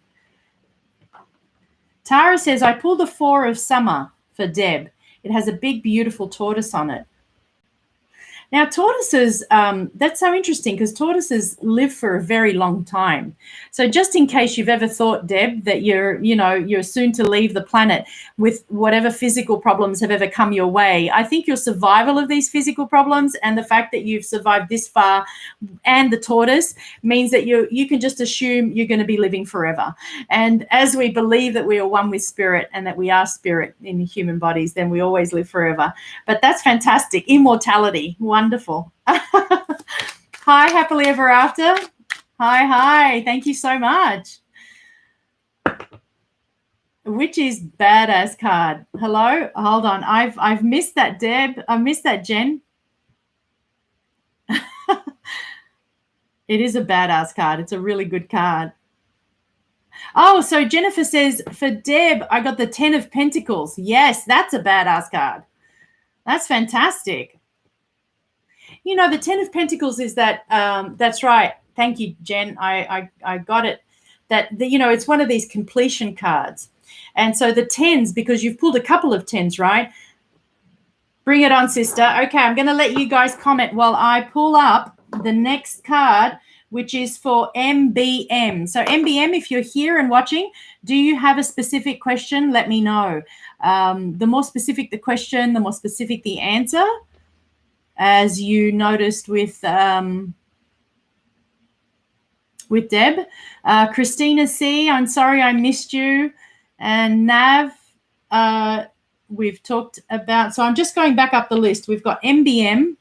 Tara says, I pulled the Four of Summer for Deb. It has a big, beautiful tortoise on it. Now, tortoises, that's so interesting because tortoises live for a very long time. So just in case you've ever thought, Deb, that you're soon to leave the planet with whatever physical problems have ever come your way, I think your survival of these physical problems and the fact that you've survived this far and the tortoise means that you can just assume you're going to be living forever. And as we believe that we are one with spirit and that we are spirit in human bodies, then we always live forever. But that's fantastic. Immortality. Wonderful. Hi, happily ever after. Hi. Thank you so much. Which is badass card. Hello? Hold on. I've missed that, Deb. I missed that, Jen. It is a badass card. It's a really good card. Oh, so Jennifer says, for Deb, I got the 10 of Pentacles. Yes, that's a badass card. That's fantastic. You know, the 10 of Pentacles is that, that's right. Thank you, Jen. I got it. It's one of these completion cards. And so the 10s, because you've pulled a couple of 10s, right? Bring it on, sister. Okay, I'm going to let you guys comment while I pull up the next card, which is for MBM. So MBM, if you're here and watching, do you have a specific question? Let me know. The more specific the question, the more specific the answer, as you noticed with Deb. Christina C., I'm sorry I missed you. And Nav, we've talked about. So I'm just going back up the list. We've got MBM.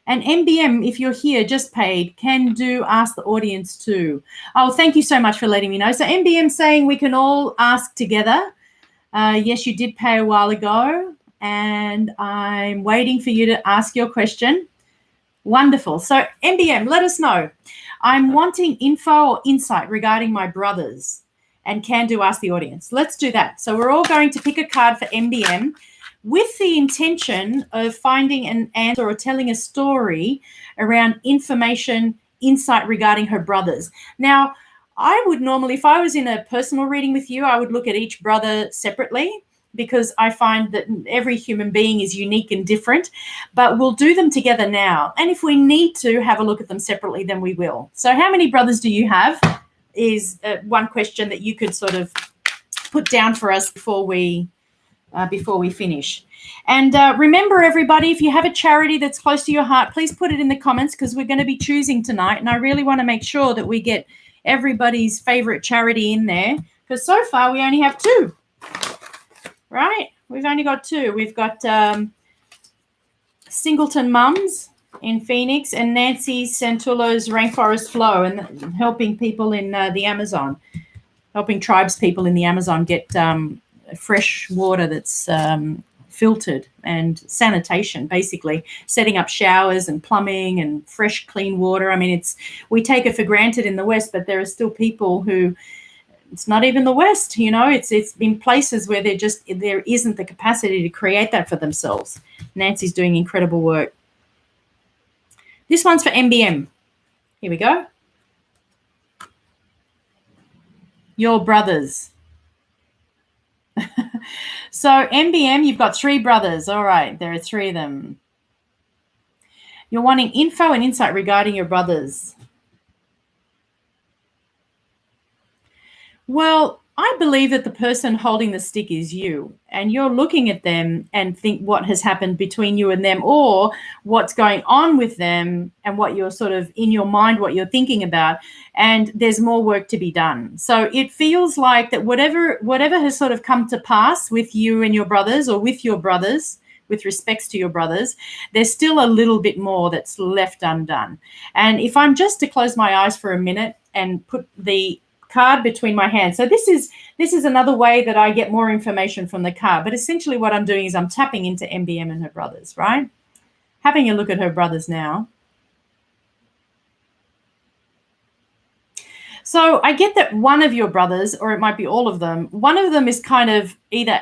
And MBM, if you're here, just paid, can do ask the audience too. Oh, thank you so much for letting me know. So MBM saying we can all ask together. Yes, you did pay a while ago. And I'm waiting for you to ask your question. Wonderful. So MBM, let us know. I'm wanting info or insight regarding my brothers and can do ask the audience. Let's do that. So we're all going to pick a card for MBM with the intention of finding an answer or telling a story around information, insight regarding her brothers. Now, I would normally, if I was in a personal reading with you, I would look at each brother separately because I find that every human being is unique and different, but we'll do them together now. And if we need to have a look at them separately, then we will. So how many brothers do you have is one question that you could sort of put down for us before we finish. And remember, everybody, if you have a charity that's close to your heart, please put it in the comments because we're going to be choosing tonight. And I really want to make sure that we get everybody's favorite charity in there because so far we only have 2, right? We've only got 2. We've got Singleton Mums in Phoenix and Nancy Santullo's Rainforest Flow and helping people in the Amazon, helping tribes people in the Amazon get fresh water that's filtered and sanitation, basically setting up showers and plumbing and fresh, clean water. I mean, we take it for granted in the West, but there are still people who it's not even the West, it's in places where there isn't the capacity to create that for themselves. Nancy's doing incredible work. This one's for MBM. Here we go. Your brothers. So MBM, you've got 3 brothers. All right, there are 3 of them. You're wanting info and insight regarding your brothers. Well, I believe that the person holding the stick is you, and you're looking at them and think what has happened between you and them or what's going on with them and what you're sort of in your mind, what you're thinking about, and there's more work to be done. So it feels like that whatever has sort of come to pass with you and your brothers or with your brothers, with respects to your brothers, there's still a little bit more that's left undone. And if I'm just to close my eyes for a minute and put the card between my hands. So this is another way that I get more information from the card. But essentially what I'm doing is I'm tapping into MBM and her brothers, right? Having a look at her brothers now. So I get that one of your brothers, or it might be all of them, one of them is kind of either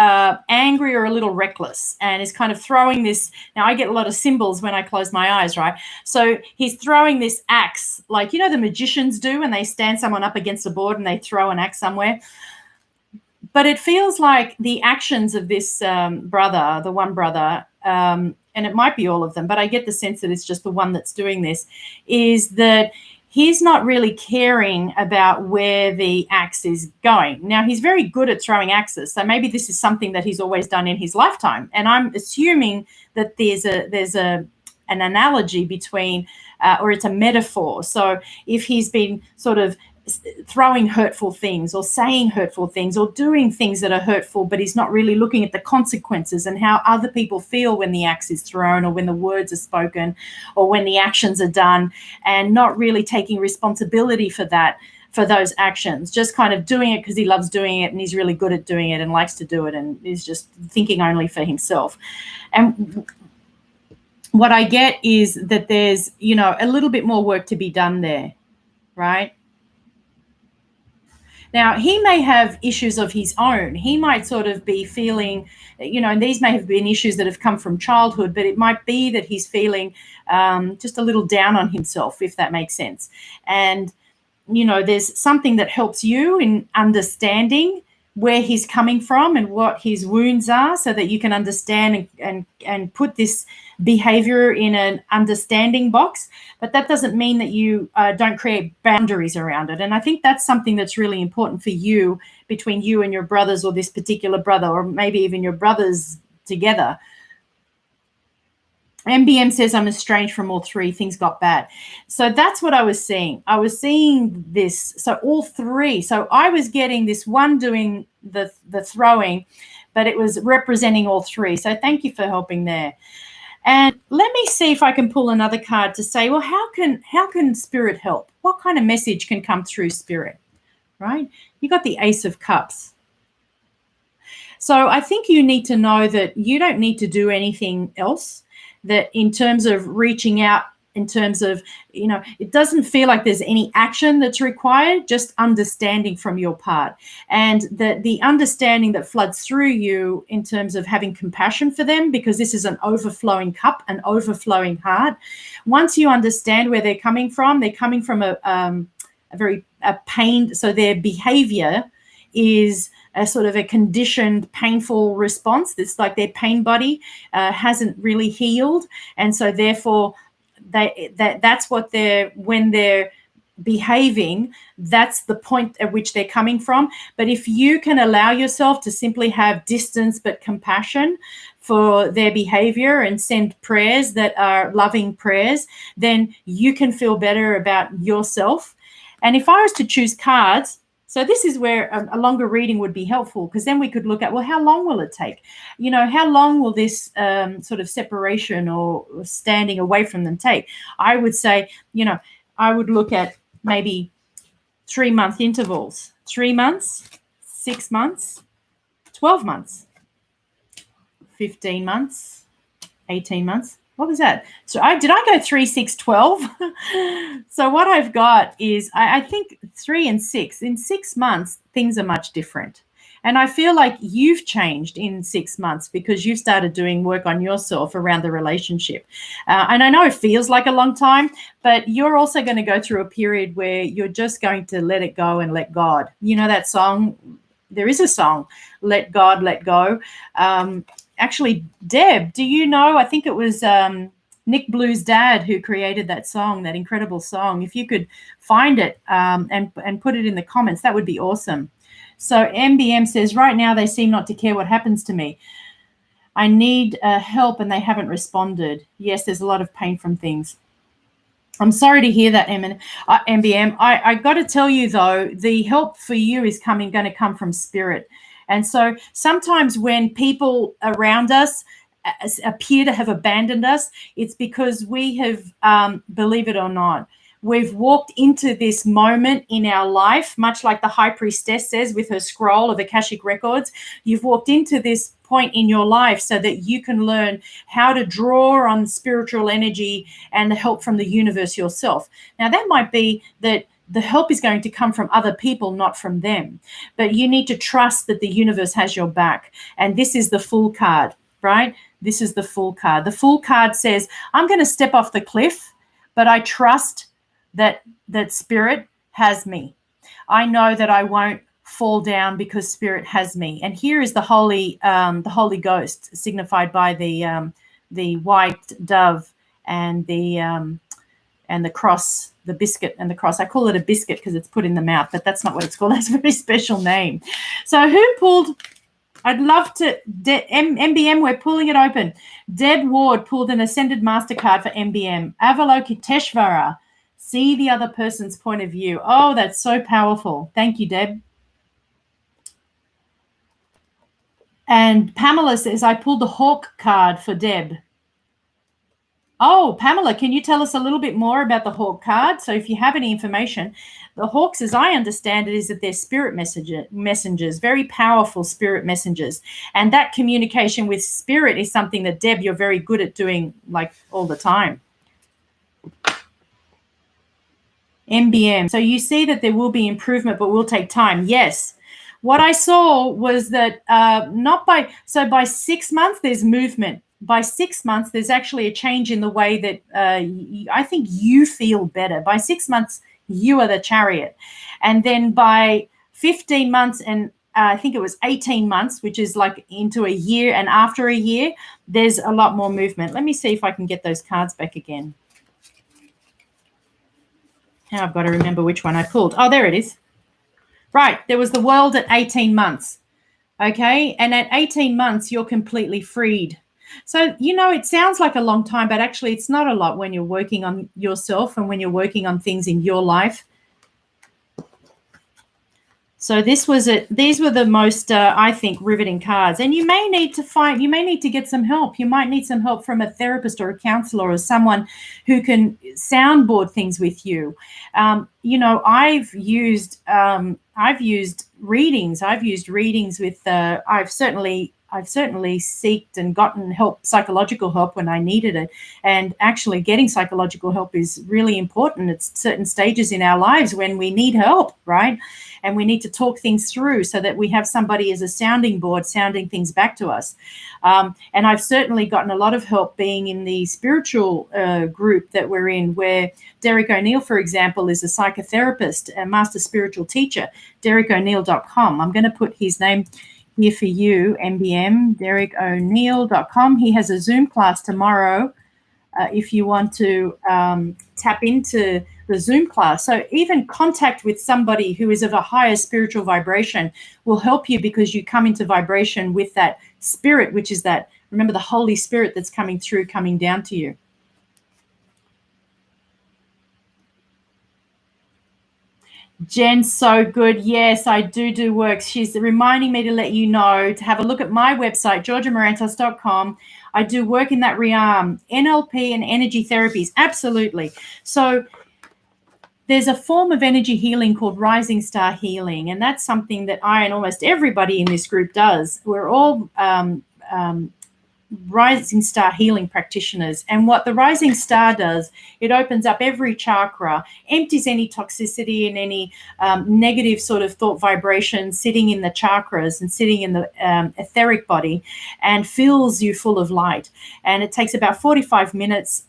angry or a little reckless and is kind of throwing this. Now I get a lot of symbols when I close my eyes, right? So he's throwing this axe like, the magicians do when they stand someone up against a board and they throw an axe somewhere. But it feels like the actions of this brother, the one brother, and it might be all of them, but I get the sense that it's just the one that's doing this, is that he's not really caring about where the axe is going. Now, he's very good at throwing axes, so maybe this is something that he's always done in his lifetime. And I'm assuming that there's an analogy between, or it's a metaphor. So if he's been sort of throwing hurtful things or saying hurtful things or doing things that are hurtful, but he's not really looking at the consequences and how other people feel when the axe is thrown or when the words are spoken or when the actions are done, and not really taking responsibility for that, for those actions, just kind of doing it because he loves doing it and he's really good at doing it and likes to do it and is just thinking only for himself. And what I get is that there's, a little bit more work to be done there, right? Now, he may have issues of his own. He might sort of be feeling, and these may have been issues that have come from childhood, but it might be that he's feeling just a little down on himself, if that makes sense. And, there's something that helps you in understanding where he's coming from and what his wounds are, so that you can understand and put this behavior in an understanding box. But that doesn't mean that you don't create boundaries around it. And I think that's something that's really important for you, between you and your brothers, or this particular brother, or maybe even your brothers together. MBM says, I'm estranged from all three. Things got bad. So that's what I was seeing. I was seeing this. So all three. So I was getting this one doing the throwing, but it was representing all three. So thank you for helping there. And let me see if I can pull another card to say, well, how can spirit help? What kind of message can come through spirit, right? You got the Ace of Cups. So I think you need to know that you don't need to do anything else, that in terms of reaching out, in terms of, it doesn't feel like there's any action that's required, just understanding from your part. And the understanding that floods through you in terms of having compassion for them, because this is an overflowing cup, an overflowing heart. Once you understand where they're coming from a very pained, so their behavior is a sort of a conditioned, painful response. It's like their pain body hasn't really healed. And so therefore, that's what when they're behaving, that's the point at which they're coming from. But if you can allow yourself to simply have distance but compassion for their behavior and send prayers that are loving prayers, then you can feel better about yourself. And if I was to choose cards, so this is where a longer reading would be helpful, because then we could look at, well, how long will it take? How long will this sort of separation or standing away from them take? I would say, I would look at maybe 3-month intervals, 3 months, 6 months, 12 months, 15 months, 18 months. What was that? So did I go 3, 6, 12? So what I've got is, I think 3 and 6. In 6 months, things are much different. And I feel like you've changed in 6 months because you've started doing work on yourself around the relationship. And I know it feels like a long time, but you're also going to go through a period where you're just going to let it go and let God. You know that song? There is a song, Let God, Let Go. Actually, Deb, do you know, I think it was Nick Blue's dad who created that song, that incredible song. If you could find it and put it in the comments, that would be awesome. So MBM says, right now they seem not to care what happens to me. I need help and they haven't responded. Yes, there's a lot of pain from things. I'm sorry to hear that, MBM. I got to tell you, though, the help for you is going to come from spirit. And so sometimes when people around us appear to have abandoned us, it's because we have, believe it or not, we've walked into this moment in our life, much like the high priestess says with her scroll of Akashic records. You've walked into this point in your life so that you can learn how to draw on spiritual energy and the help from the universe yourself. Now, that might be that the help is going to come from other people, not from them. But you need to trust that the universe has your back. And this is the Fool card, right? This is the Fool card. The Fool card says, I'm going to step off the cliff, but I trust that spirit has me. I know that I won't fall down because spirit has me. And here is the Holy Ghost, signified by the white dove and the cross, the biscuit and the cross. I call it a biscuit because it's put in the mouth, but that's not what it's called. That's a very special name. So who pulled? I'd love to. MBM, we're pulling it open. Deb Ward pulled an Ascended Mastercard for MBM. Avalokiteshvara. See the other person's point of view. Oh, that's so powerful. Thank you, Deb. And Pamela says, I pulled the Hawk card for Deb. Oh, Pamela, can you tell us a little bit more about the Hawk card? So if you have any information, the Hawks, as I understand it, is that they're spirit messengers, very powerful spirit messengers. And that communication with spirit is something that, Deb, you're very good at doing, like, all the time. MBM. So you see that there will be improvement, but will take time. Yes. What I saw was that by 6 months, there's movement. By 6 months, there's actually a change in the way that I think you feel better. By 6 months, you are the chariot. And then by 15 months and I think it was 18 months, which is like into a year, and after a year, there's a lot more movement. Let me see if I can get those cards back again. Now I've got to remember which one I pulled. Oh, there it is. Right, there was the world at 18 months. Okay, and at 18 months, you're completely freed. So, it sounds like a long time, but actually it's not a lot when you're working on yourself and when you're working on things in your life. So these were the most, I think, riveting cards. And you may need to get some help. You might need some help from a therapist or a counselor or someone who can soundboard things with you. I've used readings. I've used readings with, I've certainly seeked and gotten help, psychological help, when I needed it. And actually getting psychological help is really important at certain stages in our lives when we need help, right? And we need to talk things through so that we have somebody as a sounding board sounding things back to us. And I've certainly gotten a lot of help being in the spiritual group that we're in, where Derek O'Neill, for example, is a psychotherapist, a master spiritual teacher, DerekO'Neill.com. I'm going to put his name here for you, MBM, DerekO'Neill.com. He has a Zoom class tomorrow if you want to tap into the Zoom class. So even contact with somebody who is of a higher spiritual vibration will help you, because you come into vibration with that spirit, which is that, remember, the Holy Spirit that's coming through, coming down to you. Jen, so good. Yes, I do work. She's reminding me to let you know to have a look at my website, georgiamarantos.com. I do work in that realm, NLP and energy therapies. Absolutely. So there's a form of energy healing called Rising Star Healing, and that's something that I and almost everybody in this group does. We're all Rising Star healing practitioners. And what the Rising Star does, it opens up every chakra, empties any toxicity and any negative sort of thought vibration sitting in the chakras and sitting in the etheric body, and fills you full of light. And it takes about 45 minutes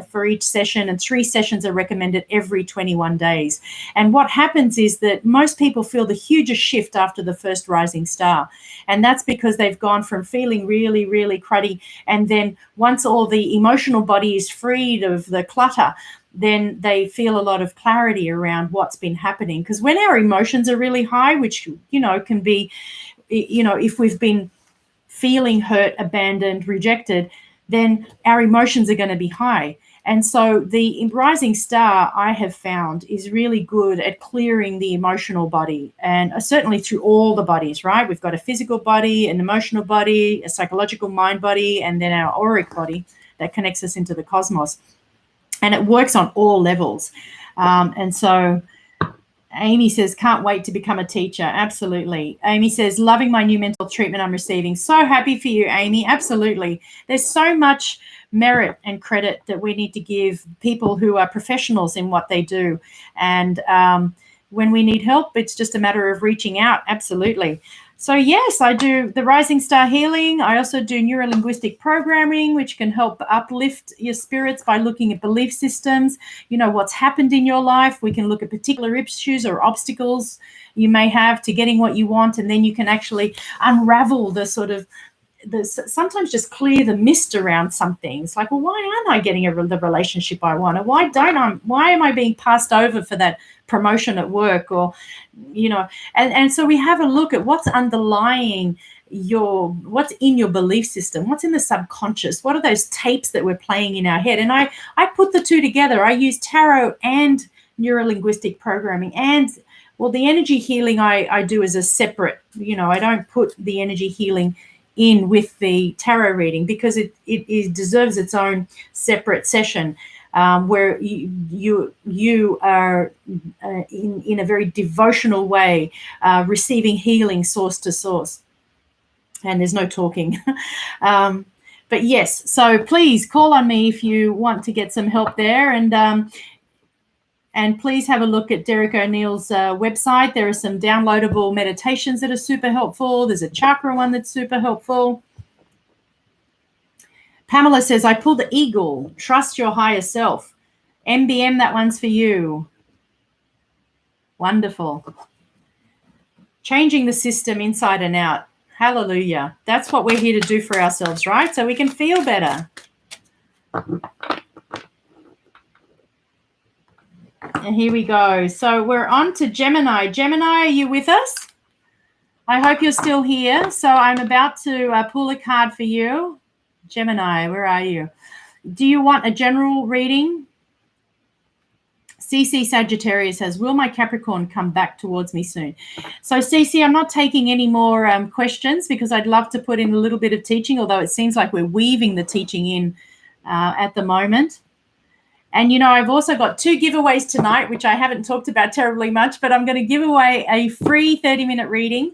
for each session, and 3 sessions are recommended every 21 days. And what happens is that most people feel the hugest shift after the first Rising Star. And that's because they've gone from feeling really, really cruddy. And then once all the emotional body is freed of the clutter, then they feel a lot of clarity around what's been happening. Because when our emotions are really high, which, can be, if we've been feeling hurt, abandoned, rejected, then our emotions are going to be high. And so the Rising Star, I have found, is really good at clearing the emotional body, and certainly through all the bodies, right? We've got a physical body, an emotional body, a psychological mind body, and then our auric body that connects us into the cosmos. And it works on all levels. And so Amy says, can't wait to become a teacher. Absolutely. Amy says, loving my new mental treatment I'm receiving. So happy for you, Amy. Absolutely. There's so much merit and credit that we need to give people who are professionals in what they do. And when we need help, it's just a matter of reaching out. Absolutely. So yes, I do the Rising Star healing. I also do neuro-linguistic programming, which can help uplift your spirits by looking at belief systems, what's happened in your life. We can look at particular issues or obstacles you may have to getting what you want, and then you can actually unravel the sort of sometimes just clear the mist around something. It's like, well, why aren't I getting the relationship I want? Or why am I being passed over for that promotion at work? Or, and so we have a look at what's underlying what's in your belief system, what's in the subconscious, what are those tapes that we're playing in our head. And I put the two together. I use tarot and neuro-linguistic programming, and the energy healing I do as a separate, I don't put the energy healing in with the tarot reading because it deserves its own separate session, where you are in a very devotional way, receiving healing source to source, and there's no talking. But yes, so please call on me if you want to get some help there, and please have a look at Derek O'Neill's website. There are some downloadable meditations that are super helpful. There's a chakra one that's super helpful. Pamela says, I pulled the eagle. Trust your higher self. MBM, that one's for you. Wonderful. Changing the system inside and out. Hallelujah. That's what we're here to do for ourselves, right? So we can feel better. And here we go. So we're on to Gemini. Gemini, are you with us? I hope you're still here. So I'm about to pull a card for you. Gemini, where are you? Do you want a general reading? CC Sagittarius says, will my Capricorn come back towards me soon? So CC, I'm not taking any more questions because I'd love to put in a little bit of teaching, although it seems like we're weaving the teaching in at the moment. And, I've also got 2 giveaways tonight, which I haven't talked about terribly much, but I'm going to give away a free 30-minute reading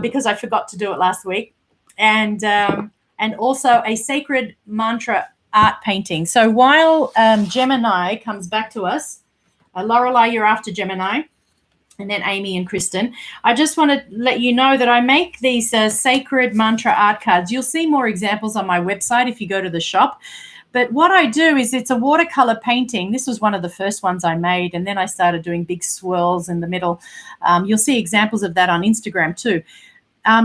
because I forgot to do it last week. And also a sacred mantra art painting. So while Gemini comes back to us, Lorelei, you're after Gemini, and then Amy and Kristen. I just want to let you know that I make these sacred mantra art cards. You'll see more examples on my website if you go to the shop. But what I do is it's a watercolor painting. This was one of the first ones I made, and then I started doing big swirls in the middle. You'll see examples of that on Instagram too.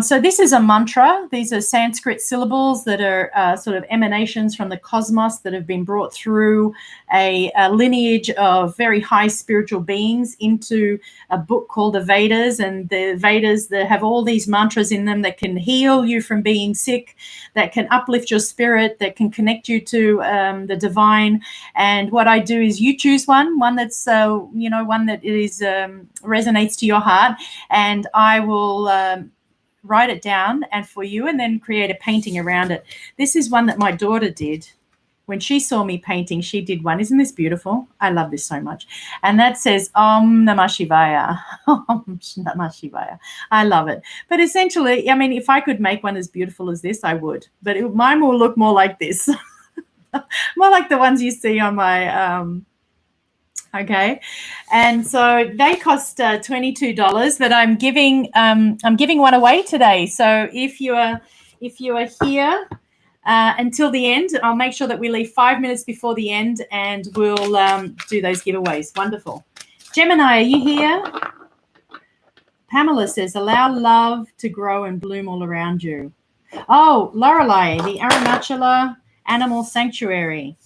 So this is a mantra. These are Sanskrit syllables that are sort of emanations from the cosmos that have been brought through a lineage of very high spiritual beings into a book called the Vedas. And the Vedas, they have all these mantras in them that can heal you from being sick, that can uplift your spirit, that can connect you to the divine. And what I do is you choose one that's, one that is resonates to your heart, and I will write it down and for you, and then create a painting around it. This is one that my daughter did. When she saw me painting, she did one. Isn't this beautiful? I love this so much. And that says Om Namah Shivaya. Om Namah Shivaya. I love it. But essentially, I mean, if I could make one as beautiful as this, I would. But mine will look more like this. More like the ones you see on my okay, and so they cost $22, but I'm giving one away today. So if you are here until the end, I'll make sure that we leave 5 minutes before the end, and we'll do those giveaways. Wonderful. Gemini, are you here? Pamela says, allow love to grow and bloom all around you. Oh, Lorelei, the Arunachala Animal Sanctuary.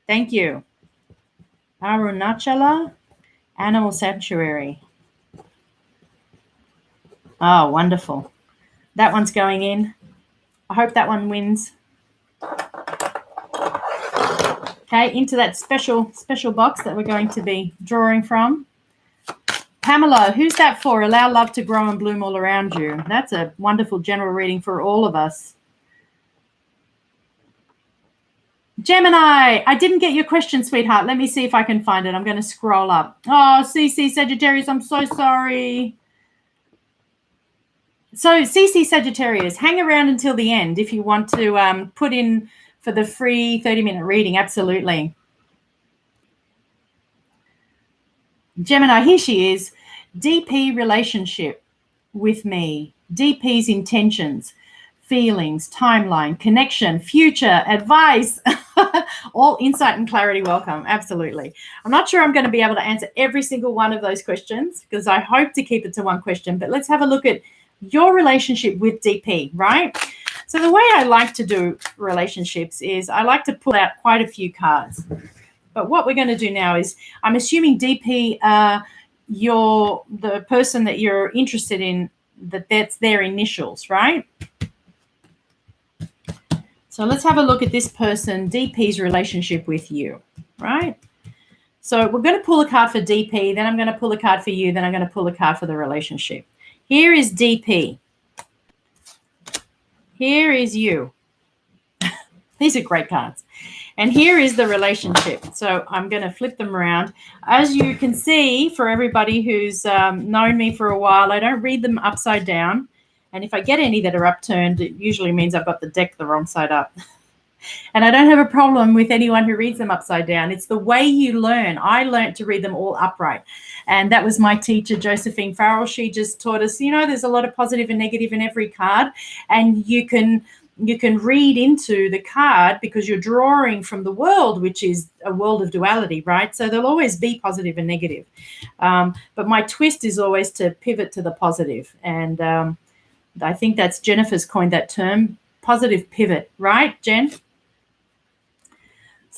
Thank you. Arunachala Animal Sanctuary. Oh, wonderful. That one's going in. I hope that one wins. Okay, into that special box that we're going to be drawing from. Pamela, who's that for? Allow love to grow and bloom all around you. That's a wonderful general reading for all of us. Gemini, I didn't get your question, sweetheart. Let me see if I can find it. I'm going to scroll up. Oh, CC Sagittarius, I'm so sorry. So CC Sagittarius, hang around until the end if you want to put in for the free 30-minute reading. Absolutely. Gemini, here she is. DP relationship with me. DP's intentions, feelings, timeline, connection, future, advice, all insight and clarity welcome. Absolutely. I'm not sure I'm going to be able to answer every single one of those questions because I hope to keep it to one question, but let's have a look at your relationship with DP, right? So the way I like to do relationships is I like to pull out quite a few cards. But what we're going to do now is, I'm assuming DP, the person that you're interested in, that's their initials, right? So let's have a look at this person, DP's relationship with you, right? So we're going to pull a card for DP, then I'm going to pull a card for you, then I'm going to pull a card for the relationship. Here is DP. Here is you. These are great cards. And here is the relationship. So I'm going to flip them around. As you can see, for everybody who's known me for a while, I don't read them upside down. And if I get any that are upturned, it usually means I've got the deck the wrong side up. And I don't have a problem with anyone who reads them upside down. It's the way you learn. I learned to read them all upright. And that was my teacher, Josephine Farrell. She just taught us, there's a lot of positive and negative in every card. And you can read into the card because you're drawing from the world, which is a world of duality, right? So there'll always be positive and negative. But my twist is always to pivot to the positive. And I think that's Jennifer's coined that term, positive pivot, right, Jen?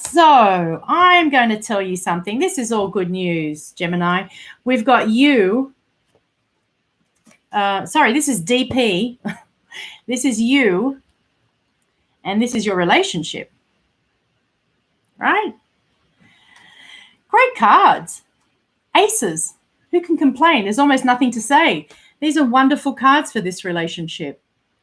So I'm going to tell you something. This is all good news, Gemini. We've got you. This is DP. This is you. And this is your relationship, right? Great cards. Aces. Who can complain? There's almost nothing to say. These are wonderful cards for this relationship,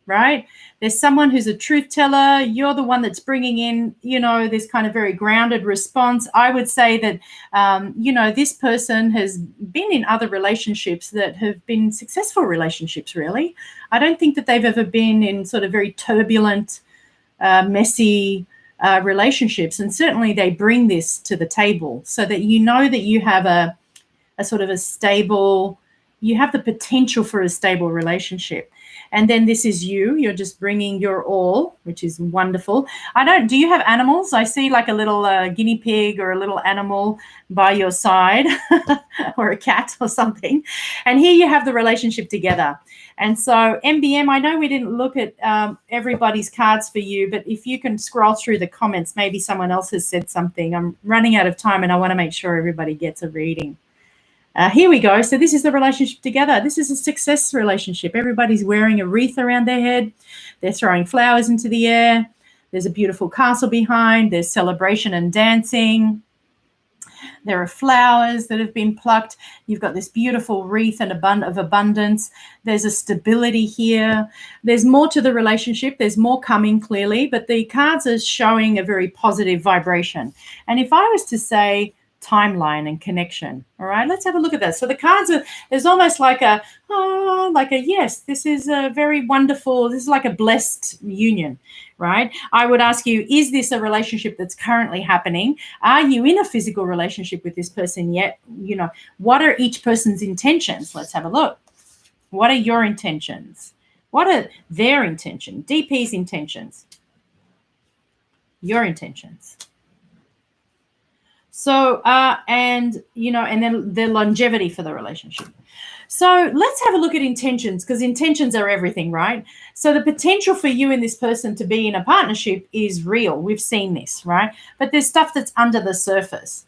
right? There's someone who's a truth teller. You're the one that's bringing in, this kind of very grounded response. I would say that, this person has been in other relationships that have been successful relationships, really. I don't think that they've ever been in sort of very turbulent, messy relationships. And certainly they bring this to the table so that that you have a sort of a stable, you have the potential for a stable relationship. And then this is you're just bringing your all, which is wonderful. Do you have animals? I see like a little guinea pig or a little animal by your side or a cat or something. And here you have the relationship together. And so MBM, I know we didn't look at everybody's cards for you, but if you can scroll through the comments, maybe someone else has said something. I'm running out of time and I want to make sure everybody gets a reading. Here we go. So this is the relationship together. This is a success relationship. Everybody's wearing a wreath around their head. They're throwing flowers into the air. There's a beautiful castle behind. There's celebration and dancing. There are flowers that have been plucked. You've got this beautiful wreath and of abundance. There's a stability here. There's more to the relationship. There's more coming, clearly, but the cards are showing a very positive vibration. And if I was to say timeline and connection, all right, let's have a look at that. So the cards there's almost like a yes, this is a very wonderful, this is like a blessed union, right? I would ask you, is this a relationship that's currently happening? Are you in a physical relationship with this person yet? What are each person's intentions? Let's have a look. What are your intentions? What are their intentions? DP's intentions. Your intentions. So, and then the longevity for the relationship. So let's have a look at intentions, because intentions are everything, right? So the potential for you and this person to be in a partnership is real. We've seen this, right? But there's stuff that's under the surface.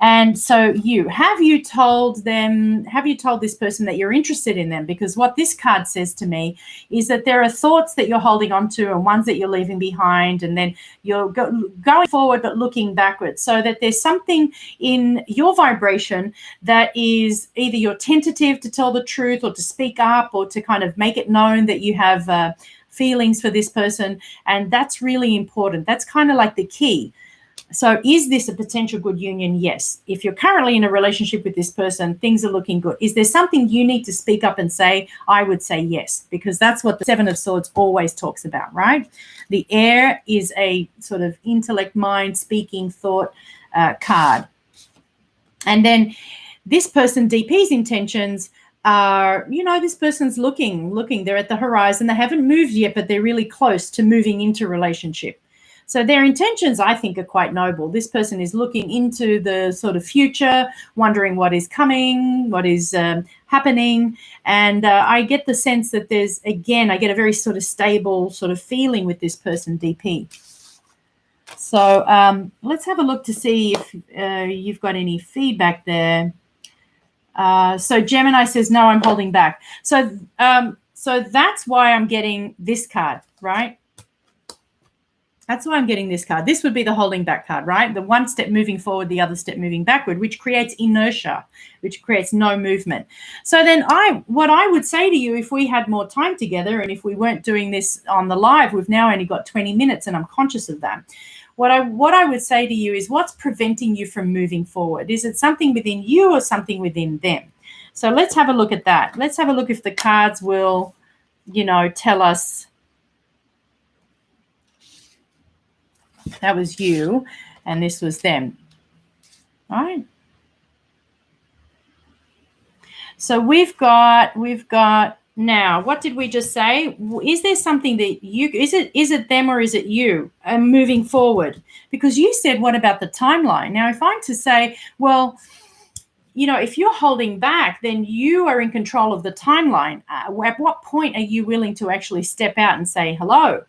And so have you told this person that you're interested in them? Because what this card says to me is that there are thoughts that you're holding on to and ones that you're leaving behind, and then you're going forward but looking backwards, so that there's something in your vibration that is either you're tentative to tell the truth or to speak up or to kind of make it known that you have feelings for this person. And that's really important. That's kind of like the key. So is this a potential good union? Yes. If you're currently in a relationship with this person, things are looking good. Is there something you need to speak up and say? I would say yes, because that's what the Seven of Swords always talks about, right? The air is a sort of intellect, mind, speaking, thought card. And then this person, DP's intentions are, this person's looking. They're at the horizon. They haven't moved yet, but they're really close to moving into relationship. So their intentions, I think, are quite noble. This person is looking into the sort of future, wondering what is coming, what is happening. And I get the sense that there's, again, I get a very sort of stable sort of feeling with this person, DP. So let's have a look to see if you've got any feedback there. So Gemini says, no, I'm holding back. So that's why I'm getting this card, right? That's why I'm getting this card. This would be the holding back card, right? The one step moving forward, the other step moving backward, which creates inertia, which creates no movement. So then what I would say to you, if we had more time together and if we weren't doing this on the live, we've now only got 20 minutes and I'm conscious of that. What I would say to you is, what's preventing you from moving forward? Is it something within you or something within them? So let's have a look at that. Let's have a look if the cards will, tell us. That was you, and this was them. All right. So we've got now, what did we just say? Is there something that is it them or is it you moving forward? Because you said, what about the timeline? Now, if I'm to say, well, if you're holding back, then you are in control of the timeline. At what point are you willing to actually step out and say hello?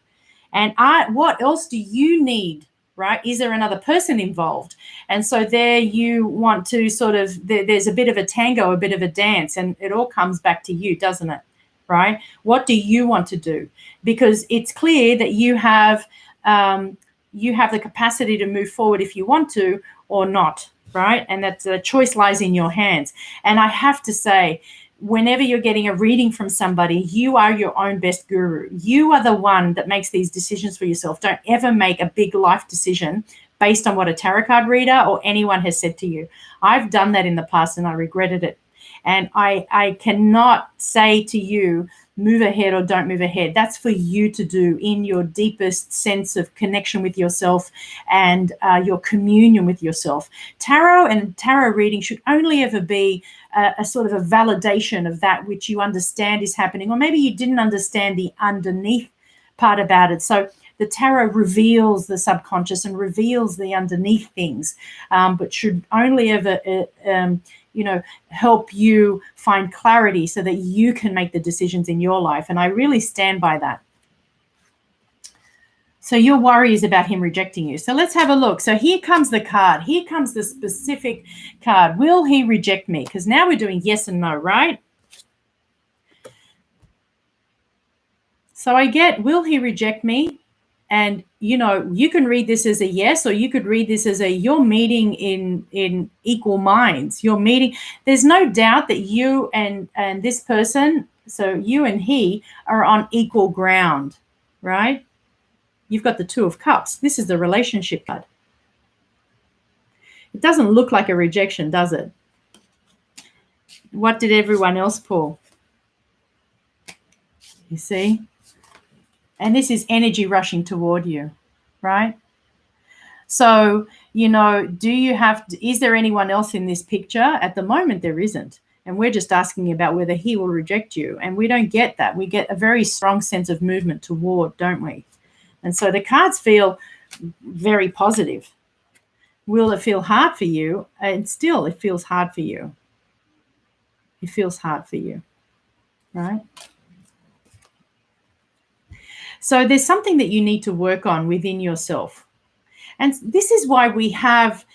And what else do you need, right? Is there another person involved? And so there you want to sort of, there's a bit of a tango, a bit of a dance, and it all comes back to you, doesn't it? Right? What do you want to do? Because it's clear that you have the capacity to move forward if you want to or not, right? And that the choice lies in your hands. And I have to say, whenever you're getting a reading from somebody, you are your own best guru. You are the one that makes these decisions for yourself. Don't ever make a big life decision based on what a tarot card reader or anyone has said to you. I've done that in the past and I regretted it. And I cannot say to you, move ahead or don't move ahead. That's for you to do in your deepest sense of connection with yourself and your communion with yourself. Tarot and tarot reading should only ever be a sort of a validation of that which you understand is happening, or maybe you didn't understand the underneath part about it. So the tarot reveals the subconscious and reveals the underneath things, but should only ever help you find clarity so that you can make the decisions in your life. And I really stand by that. So your worry is about him rejecting you. So let's have a look. So here comes the card. Here comes the specific card. Will he reject me? Because now we're doing yes and no, right? So I get, will he reject me? And, you can read this as a yes, or you could read this as you're meeting in equal minds. You're meeting. There's no doubt that you and this person, so you and he, are on equal ground, right? You've got the Two of Cups. This is the relationship card. It doesn't look like a rejection, does it? What did everyone else pull? You see? And this is energy rushing toward you, right? So, is there anyone else in this picture? At the moment, there isn't. And we're just asking about whether he will reject you. And we don't get that. We get a very strong sense of movement toward, don't we? And so the cards feel very positive. Will it feel hard for you? And still, it feels hard for you. It feels hard for you, right? So there's something that you need to work on within yourself. And this is why we have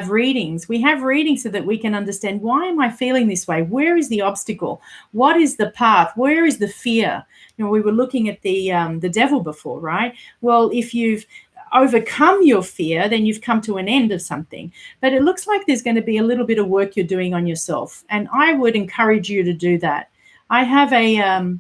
readings. We have readings so that we can understand, why am I feeling this way? Where is the obstacle? What is the path? Where is the fear? We were looking at the devil before, right? Well, if you've overcome your fear, then you've come to an end of something. But it looks like there's going to be a little bit of work you're doing on yourself. And I would encourage you to do that. I have a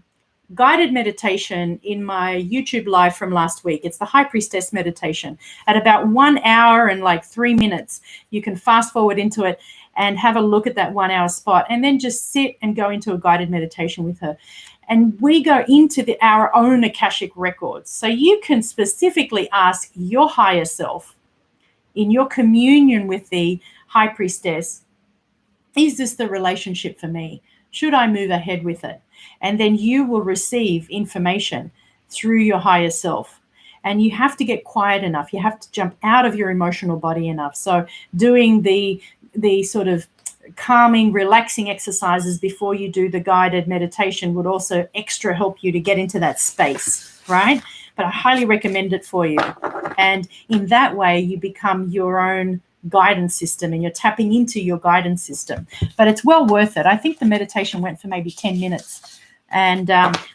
guided meditation in my YouTube live from last week. It's the High Priestess meditation. At about 1 hour and 3 minutes, you can fast forward into it and have a look at that 1 hour spot, and then just sit and go into a guided meditation with her. And we go into our own Akashic records. So you can specifically ask your higher self in your communion with the High Priestess, is this the relationship for me? Should I move ahead with it? And then you will receive information through your higher self. and you have to get quiet enough. You have to jump out of your emotional body enough. So doing the sort of calming, relaxing exercises before you do the guided meditation would also extra help you to get into that space, right? But I highly recommend it for you. And in that way, you become your own guidance system, and you're tapping into your guidance system. But it's well worth it. I think the meditation went for maybe 10 minutes, and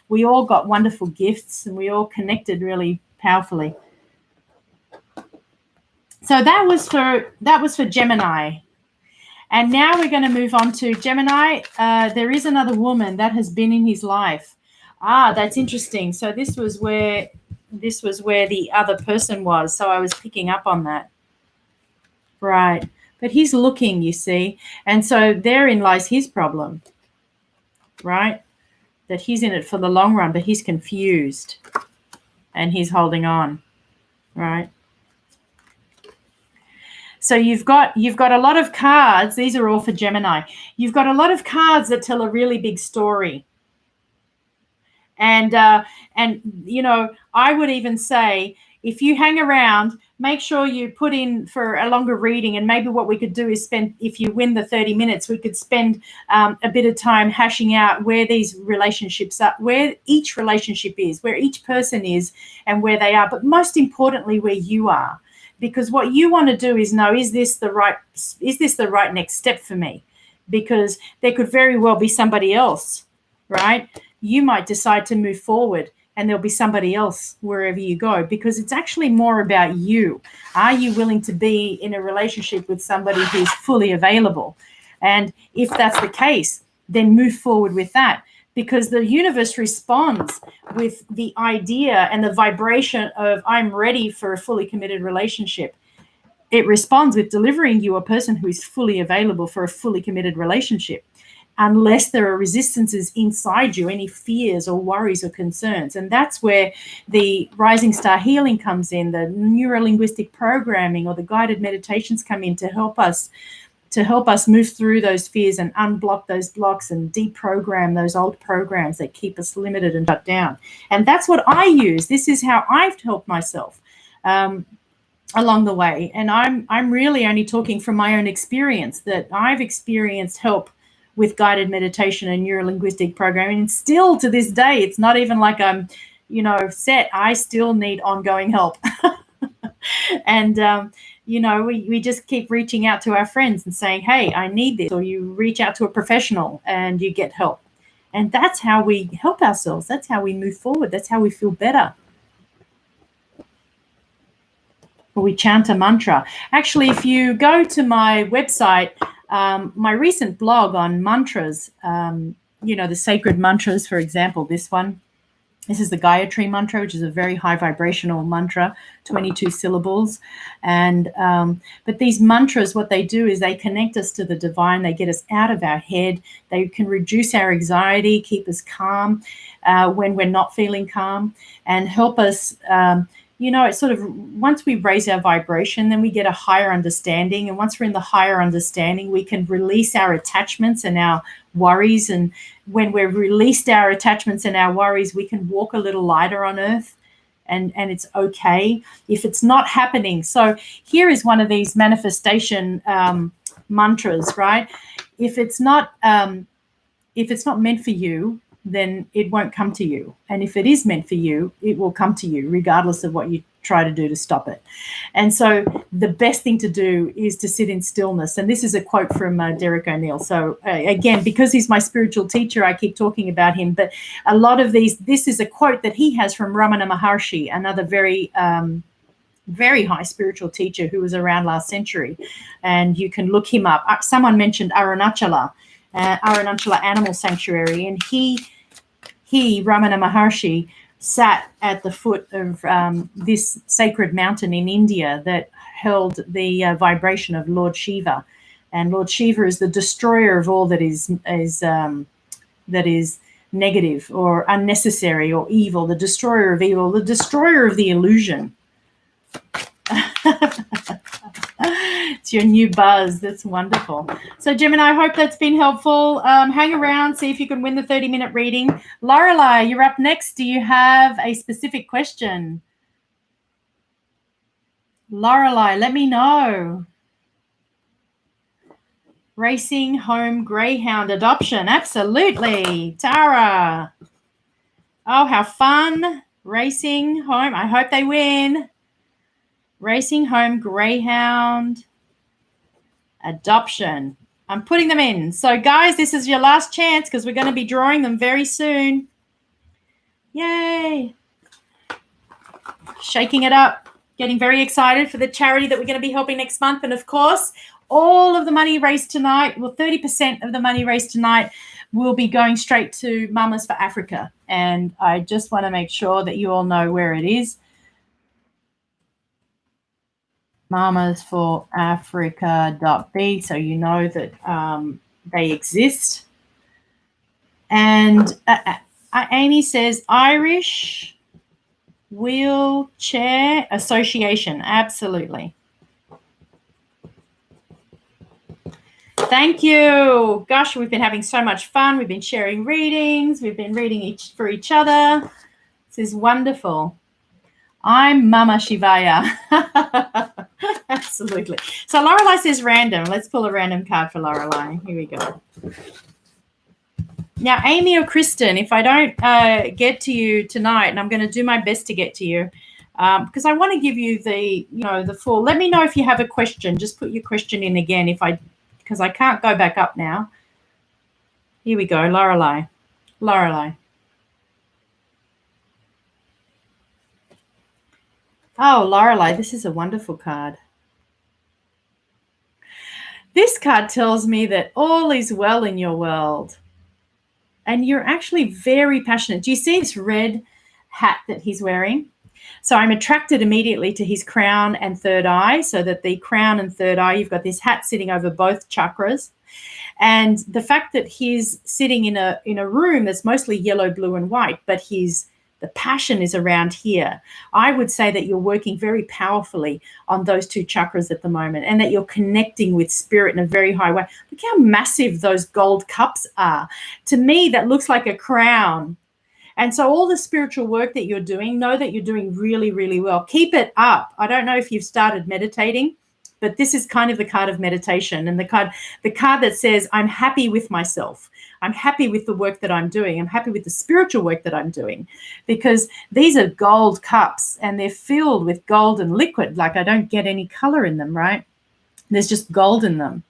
we all got wonderful gifts, and we all connected really powerfully. So that was for Gemini. And now we're going to move on to Gemini. There is another woman that has been in his life. That's interesting. So this was where the other person was. So I was picking up on that. Right. But he's looking, you see. And so therein lies his problem, right? That he's in it for the long run, but he's confused and he's holding on, right? So you've got a lot of cards. These are all for Gemini. You've got a lot of cards that tell a really big story. And you know, I would even say, if you hang around, make sure you put in for a longer reading. And maybe what we could do is spend, if you win the 30 minutes, we could spend a bit of time hashing out where these relationships are, where each relationship is, where each person is, and where they are. But most importantly, where you are. Because what you want to do is know, is this the right next step for me? Because there could very well be somebody else, right? You might decide to move forward, and there'll be somebody else wherever you go, because it's actually more about you. Are you willing to be in a relationship with somebody who's fully available? And if that's the case, then move forward with that, because the universe responds with the idea and the vibration of, I'm ready for a fully committed relationship. It responds with delivering you a person who is fully available for a fully committed relationship, unless there are resistances inside you, any fears or worries or concerns. And that's where the rising star healing comes in, the neuro-linguistic programming or the guided meditations come in to help us move through those fears and unblock those blocks and deprogram those old programs that keep us limited and shut down. And that's what I use. This is how I've helped myself along the way. And I'm really only talking from my own experience, that I've experienced help with guided meditation and neuro-linguistic programming. And still to this day, it's not even like I'm, set. I still need ongoing help. And, we just keep reaching out to our friends and saying, hey, I need this. Or you reach out to a professional and you get help. And that's how we help ourselves. That's how we move forward. That's how we feel better. Or we chant a mantra. Actually, if you go to my website, my recent blog on mantras, the sacred mantras, for example, this one. This is the Gayatri mantra, which is a very high vibrational mantra, 22 syllables. And but these mantras, what they do is they connect us to the divine. They get us out of our head. They can reduce our anxiety, keep us calm when we're not feeling calm, and help us. It's sort of, once we raise our vibration, then we get a higher understanding. And once we're in the higher understanding, we can release our attachments and our worries. And when we've released our attachments and our worries, we can walk a little lighter on earth. And it's okay if it's not happening. So here is one of these manifestation mantras, right? If it's not meant for you, then it won't come to you. And if it is meant for you, it will come to you, regardless of what you try to do to stop it. And so the best thing to do is to sit in stillness. And this is a quote from Derek O'Neill. So again, because he's my spiritual teacher, I keep talking about him. But a lot of this is a quote that he has from Ramana Maharshi, another very high spiritual teacher who was around last century. And you can look him up. Someone mentioned Arunachala Animal Sanctuary, and he Ramana Maharshi sat at the foot of this sacred mountain in India that held the vibration of Lord Shiva, and Lord Shiva is the destroyer of all that is negative or unnecessary or evil, the destroyer of evil, the destroyer of the illusion. It's your new buzz. That's wonderful. So, Gemini, I hope that's been helpful. Hang around, see if you can win the 30-minute reading. Lorelei, you're up next. Do you have a specific question? Lorelei, let me know. Racing home greyhound adoption. Absolutely. Tara. Oh, how fun. Racing home. I hope they win. Racing home greyhound adoption. I'm putting them in. So, guys, this is your last chance because we're going to be drawing them very soon. Yay. Shaking it up. Getting very excited for the charity that we're going to be helping next month. And, of course, all of the money raised tonight, well, 30% of the money raised tonight will be going straight to Mamas for Africa. And I just want to make sure that you all know where it is. Mamas for Africa.b, so you know that they exist. And Amy says Irish Wheelchair Association. Absolutely. Thank you. Gosh, we've been having so much fun. We've been sharing readings. We've been reading for each other. This is wonderful. I'm Mama Shivaya. Absolutely. So Lorelei says random. Let's pull a random card for Lorelei. Here we go. Now, Amy or Kristen, if I don't get to you tonight, and I'm going to do my best to get to you, because I want to give you the full. Let me know if you have a question. Just put your question in again because I can't go back up now. Here we go, Lorelei. Lorelei. Oh, Lorelei, this is a wonderful card. This card tells me that all is well in your world. And you're actually very passionate. Do you see this red hat that he's wearing? So I'm attracted immediately to his crown and third eye, so that the crown and third eye, you've got this hat sitting over both chakras. And the fact that he's sitting in a room that's mostly yellow, blue, and white, but the passion is around here. I would say that you're working very powerfully on those two chakras at the moment, and that you're connecting with spirit in a very high way. Look how massive those gold cups are. To me, that looks like a crown. And so all the spiritual work that you're doing, know that you're doing really, really well. Keep it up. I don't know if you've started meditating, but this is kind of the card of meditation, and the card that says, I'm happy with myself. I'm happy with the work that I'm doing. I'm happy with the spiritual work that I'm doing, because these are gold cups and they're filled with golden liquid. Like, I don't get any color in them, right? There's just gold in them.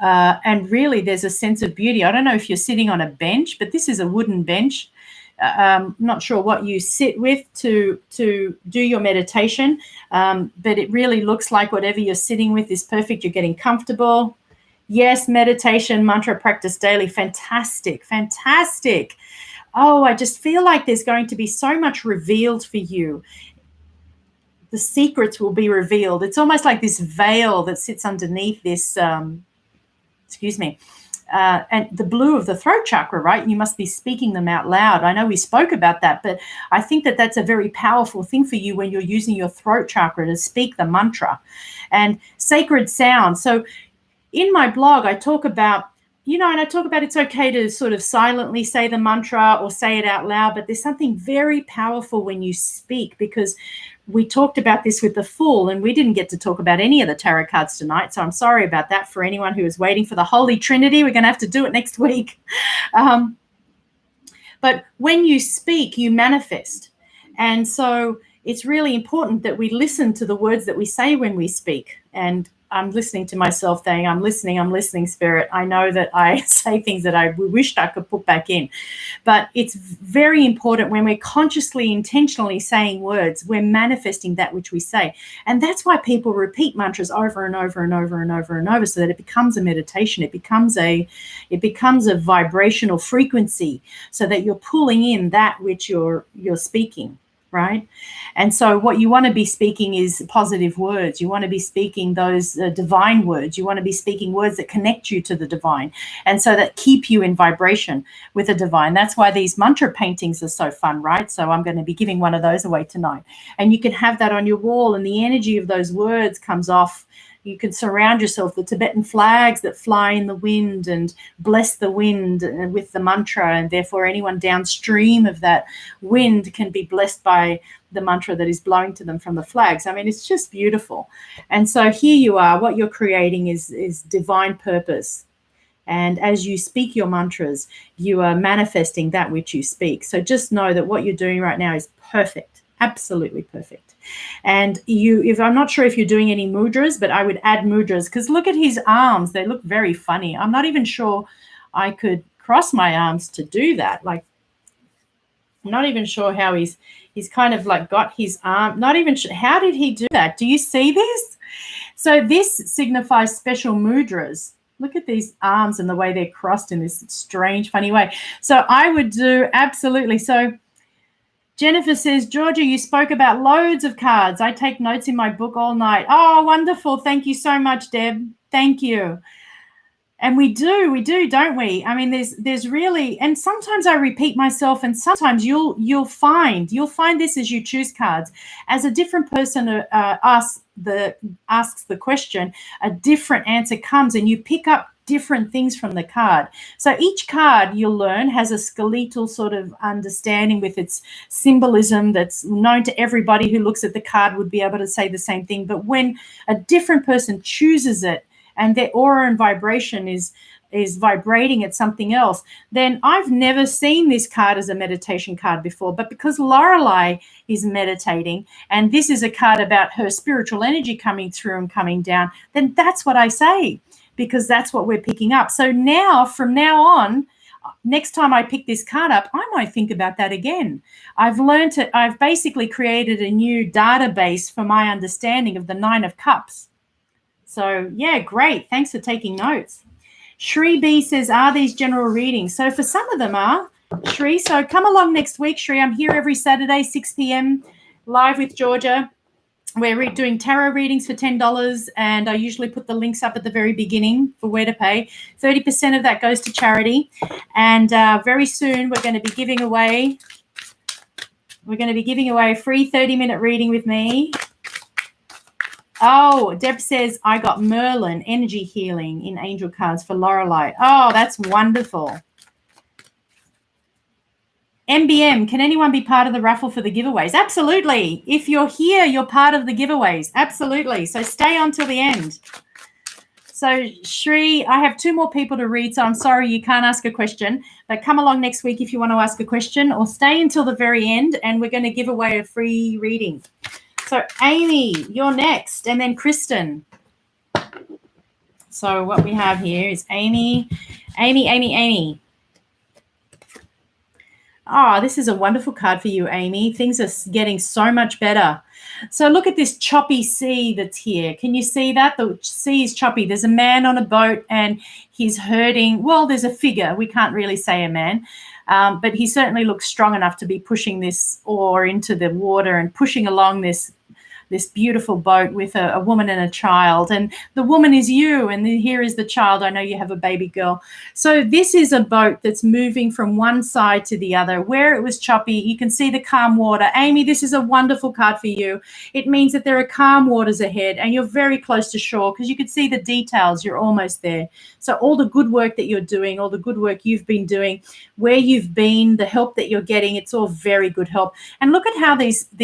And really there's a sense of beauty. I don't know if you're sitting on a bench, but this is a wooden bench. I'm not sure what you sit with to do your meditation, but it really looks like whatever you're sitting with is perfect. You're getting comfortable. Yes, meditation, mantra practice daily. Fantastic, fantastic. Oh, I just feel like there's going to be so much revealed for you. The secrets will be revealed. It's almost like this veil that sits underneath this, and the blue of the throat chakra, right? You must be speaking them out loud. I know we spoke about that, but I think that that's a very powerful thing for you when you're using your throat chakra to speak the mantra. And sacred sound. So in my blog, I talk about, it's okay to sort of silently say the mantra or say it out loud, but there's something very powerful when you speak, because we talked about this with the Fool, and we didn't get to talk about any of the tarot cards tonight. So I'm sorry about that for anyone who is waiting for the Holy Trinity. We're going to have to do it next week. But when you speak, you manifest. And so it's really important that we listen to the words that we say when we speak. And I'm listening to myself saying, I'm listening, Spirit. I know that I say things that I wished I could put back in. But it's very important when we're consciously, intentionally saying words, we're manifesting that which we say. And that's why people repeat mantras over and over and over and over and over, so that it becomes a meditation. It becomes a vibrational frequency, so that you're pulling in that which you're speaking. Right? And so what you want to be speaking is positive words. You want to be speaking those divine words. You want to be speaking words that connect you to the divine, and so that keep you in vibration with the divine. That's why these mantra paintings are so fun, right? So I'm going to be giving one of those away tonight. And you can have that on your wall, and the energy of those words comes off. You can surround yourself with Tibetan flags that fly in the wind and bless the wind with the mantra, and therefore anyone downstream of that wind can be blessed by the mantra that is blowing to them from the flags. I mean, it's just beautiful. And so here you are. What you're creating is divine purpose. And as you speak your mantras, you are manifesting that which you speak. So just know that what you're doing right now is perfect, absolutely perfect. And if I'm not sure if you're doing any mudras, but I would add mudras, because look at his arms. They look very funny. I'm not even sure I could cross my arms to do that. Like, I'm not even sure how he's kind of like got his arm. Not even sure. How did he do that? Do you see this? So this signifies special mudras. Look at these arms and the way they're crossed in this strange, funny way. So I would do absolutely. So Jennifer says, Georgia, you spoke about loads of cards. I take notes in my book all night. Oh, wonderful. Thank you so much, Deb. Thank you. And we do, don't we? I mean, there's really, and sometimes I repeat myself, and sometimes you'll find this as you choose cards. As a different person asks the question, a different answer comes, and you pick up different things from the card. So each card you'll learn has a skeletal sort of understanding with its symbolism that's known to everybody who looks at the card would be able to say the same thing. But when a different person chooses it and their aura and vibration is vibrating at something else, then I've never seen this card as a meditation card before. But because Lorelei is meditating, and this is a card about her spiritual energy coming through and coming down, then that's what I say, because that's what we're picking up. So now, from now on, next time I pick this card up, I might think about that again. I've learned it. I've basically created a new database for my understanding of the Nine of Cups. So yeah, great. Thanks for taking notes. Shri B says, are these general readings? So for some of them are, Shri. So come along next week, Shri. I'm here every Saturday, 6 p.m, live with Georgia. We're doing tarot readings for $10, and I usually put the links up at the very beginning for where to pay. 30% of that goes to charity. And very soon we're going to be giving away a free 30-minute reading with me. Oh, Deb says, I got Merlin energy healing in angel cards for Lorelei. Oh, that's wonderful. MBM, can anyone be part of the raffle for the giveaways? Absolutely. If you're here, you're part of the giveaways. Absolutely. So stay on till the end. So Shri, I have 2 more people to read, so I'm sorry you can't ask a question, but come along next week if you want to ask a question, or stay until the very end and we're going to give away a free reading. So Amy, you're next, and then Kristen. So what we have here is Amy. Oh, this is a wonderful card for you, Amy. Things are getting so much better. So look at this choppy sea that's here. Can you see that? The sea is choppy. There's a man on a boat and he's herding. Well, there's a figure. We can't really say a man, but he certainly looks strong enough to be pushing this oar into the water and pushing along this beautiful boat with a woman and a child, and the woman is you, and here is the child. I know you have a baby girl. So this is a boat that's moving from one side to the other. Where it was choppy, you can see the calm water. Amy, this is a wonderful card for you. It means that there are calm waters ahead and you're very close to shore, because you can see the details. You're almost there. So all the good work that you're doing, all the good work you've been doing, where you've been, the help that you're getting, it's all very good help. And look at how these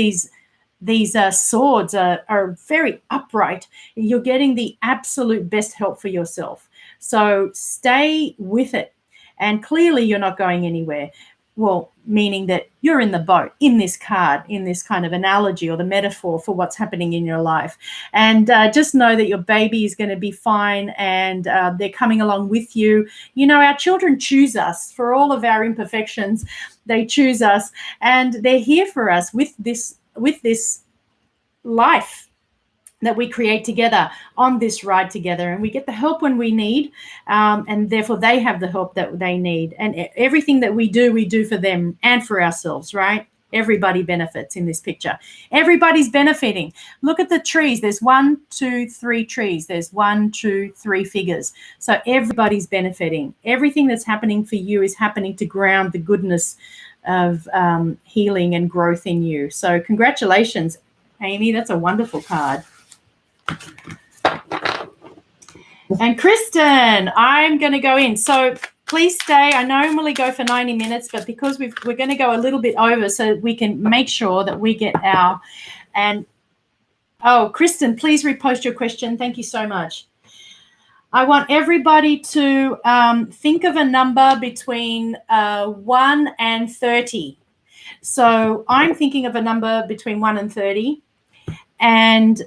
swords are very upright. You're getting the absolute best help for yourself. So stay with it. And clearly you're not going anywhere. Well, meaning that you're in the boat, in this card, in this kind of analogy or the metaphor for what's happening in your life. And just know that your baby is going to be fine, and they're coming along with you. You know, our children choose us for all of our imperfections. They choose us, and they're here for us with this life that we create together on this ride together, and we get the help when we need, and therefore they have the help that they need. And everything that we do for them and for ourselves, right? Everybody benefits in this picture. Everybody's benefiting. Look at the trees. There's 1, 2, 3 trees. There's 1, 2, 3 figures. So everybody's benefiting. Everything that's happening for you is happening to ground the goodness of healing and growth in you. So congratulations, Amy. That's a wonderful card. And Kristen, I'm going to go in. So please stay. I normally go for 90 minutes, but because we're going to go a little bit over so we can make sure that we get our – and, oh, Kristen, please repost your question. Thank you so much. I want everybody to think of a number between 1 and 30. So I'm thinking of a number between 1 and 30. And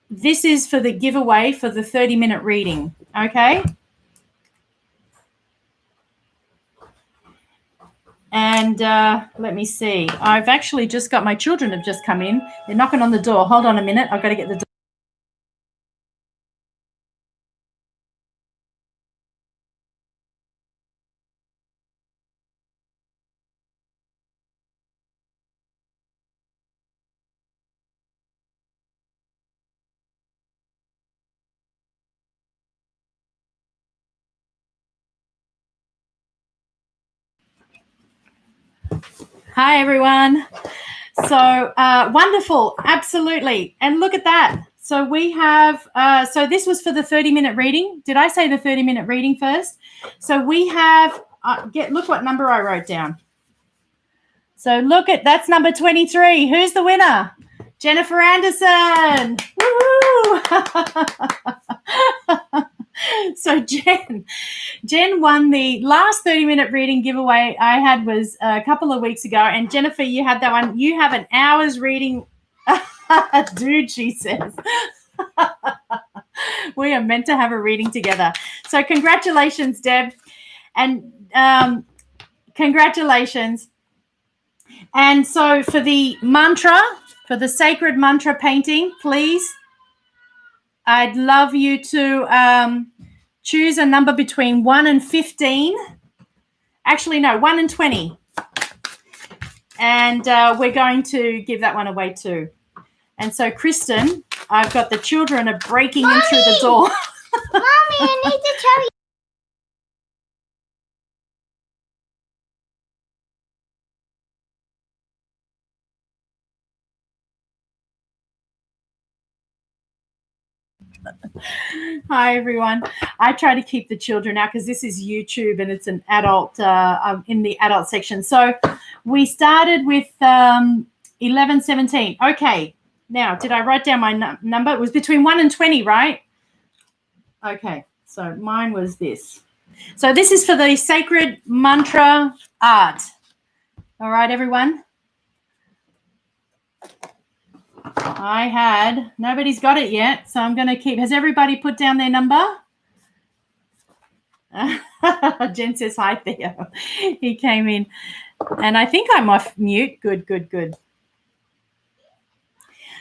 this is for the giveaway for the 30-minute reading, okay? And let me see. I've actually just got – my children have just come in. They're knocking on the door. Hold on a minute. I've got to get the door. Hi, everyone. So wonderful. Absolutely. And look at that. So we have so this was for the 30-minute reading. Did I say the 30-minute reading first? So we have look what number I wrote down. So look at that's number 23. Who's the winner? Jennifer Anderson. Woo-hoo! So Jen won the last 30-minute reading giveaway I had was a couple of weeks ago. And Jennifer, you had that one. You have an hour's reading. Dude, she says. We are meant to have a reading together. So congratulations, Deb. And congratulations. And so for the mantra, for the sacred mantra painting, please, I'd love you to choose a number between 1 and 15. Actually, no, 1 and 20. And we're going to give that one away too. And so, Kristen, I've got the children are breaking in through the door. Mommy, I need to tell you. Hi, everyone. I try to keep the children out because this is YouTube and it's an adult in the adult section. So we started with 11:17. Okay. Now, did I write down my number? It was between 1 and 20, right? Okay. So mine was this. So this is for the sacred mantra art. All right, everyone. Nobody's got it yet, so I'm going to keep. Has everybody put down their number? Jen says hi, Theo. He came in. And I think I'm off mute. Good.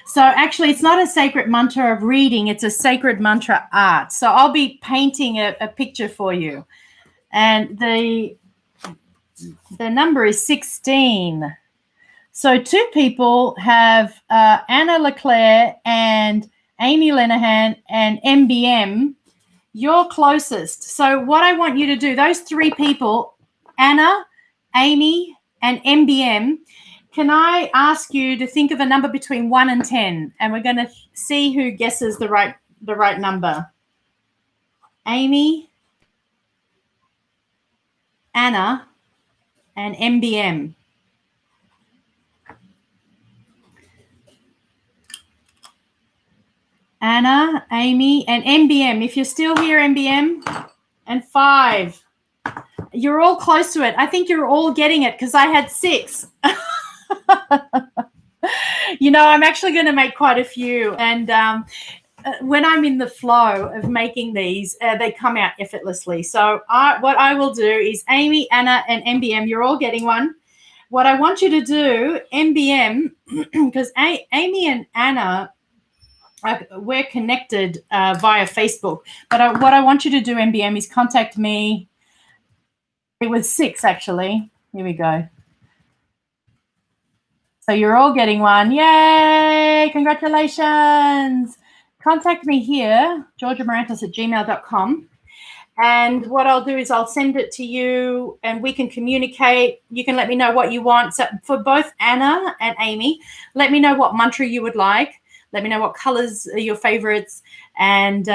So actually, it's not a sacred mantra of reading. It's a sacred mantra art. So I'll be painting a picture for you. And the number is 16. So 2 people have Anna Leclerc and Amy Lenahan and MBM. You're closest. So what I want you to do, those 3 people, Anna, Amy, and MBM, can I ask you to think of a number between 1 and 10? And we're going to see who guesses the right number. Amy, Anna, and MBM. Anna, Amy, and MBM. If you're still here, MBM, and 5. You're all close to it. I think you're all getting it because I had 6. I'm actually going to make quite a few. And when I'm in the flow of making these, they come out effortlessly. So what I will do is Amy, Anna, and MBM, you're all getting one. What I want you to do, MBM, because Amy and Anna, we're connected via Facebook. But what I want you to do, MBM, is contact me. It was 6, actually. Here we go. So you're all getting one. Yay! Congratulations. Contact me here, georgiamarantos@gmail.com. And what I'll do is I'll send it to you and we can communicate. You can let me know what you want. So for both Anna and Amy, let me know what mantra you would like. Let me know what colors are your favorites. And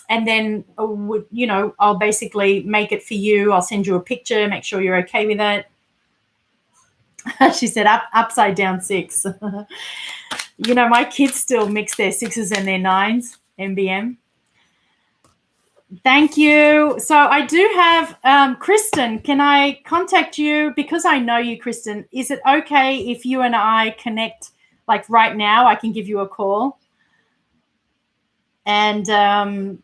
And then, I'll basically make it for you. I'll send you a picture, make sure you're okay with it. She said upside down 6. My kids still mix their 6s and their 9s, MBM. Thank you. So I do have Kristen. Can I contact you? Because I know you, Kristen. Is it okay if you and I connect like right now? I can give you a call. And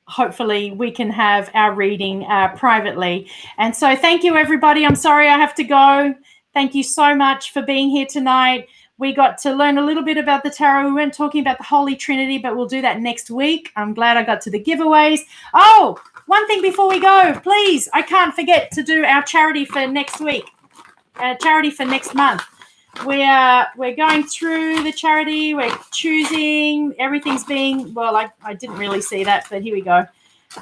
hopefully we can have our reading privately. And so thank you, everybody. I'm sorry I have to go. Thank you so much for being here tonight. We got to learn a little bit about the tarot. We weren't talking about the Holy Trinity, but we'll do that next week. I'm glad I got to the giveaways. Oh, one thing before we go, please. I can't forget to do our charity for next week, charity for next month. We're going through the charity. We're choosing. Everything's being, well, I didn't really see that, but here we go.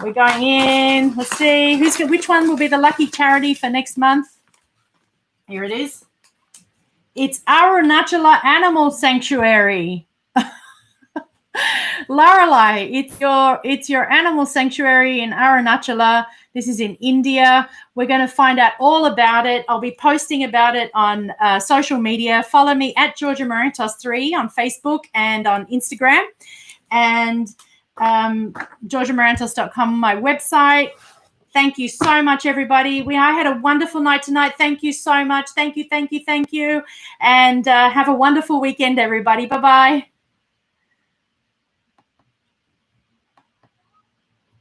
We're going in. Let's see which one will be the lucky charity for next month. Here it is. It's Arunachala Animal Sanctuary. Lorelei, it's your animal sanctuary in Arunachala. This is in India. We're going to find out all about it. I'll be posting about it on social media. Follow me at georgiamarantos3 on Facebook and on Instagram. And georgiamarantos.com, my website. Thank you so much, everybody. I had a wonderful night tonight. Thank you so much. Thank you. And have a wonderful weekend, everybody. Bye-bye.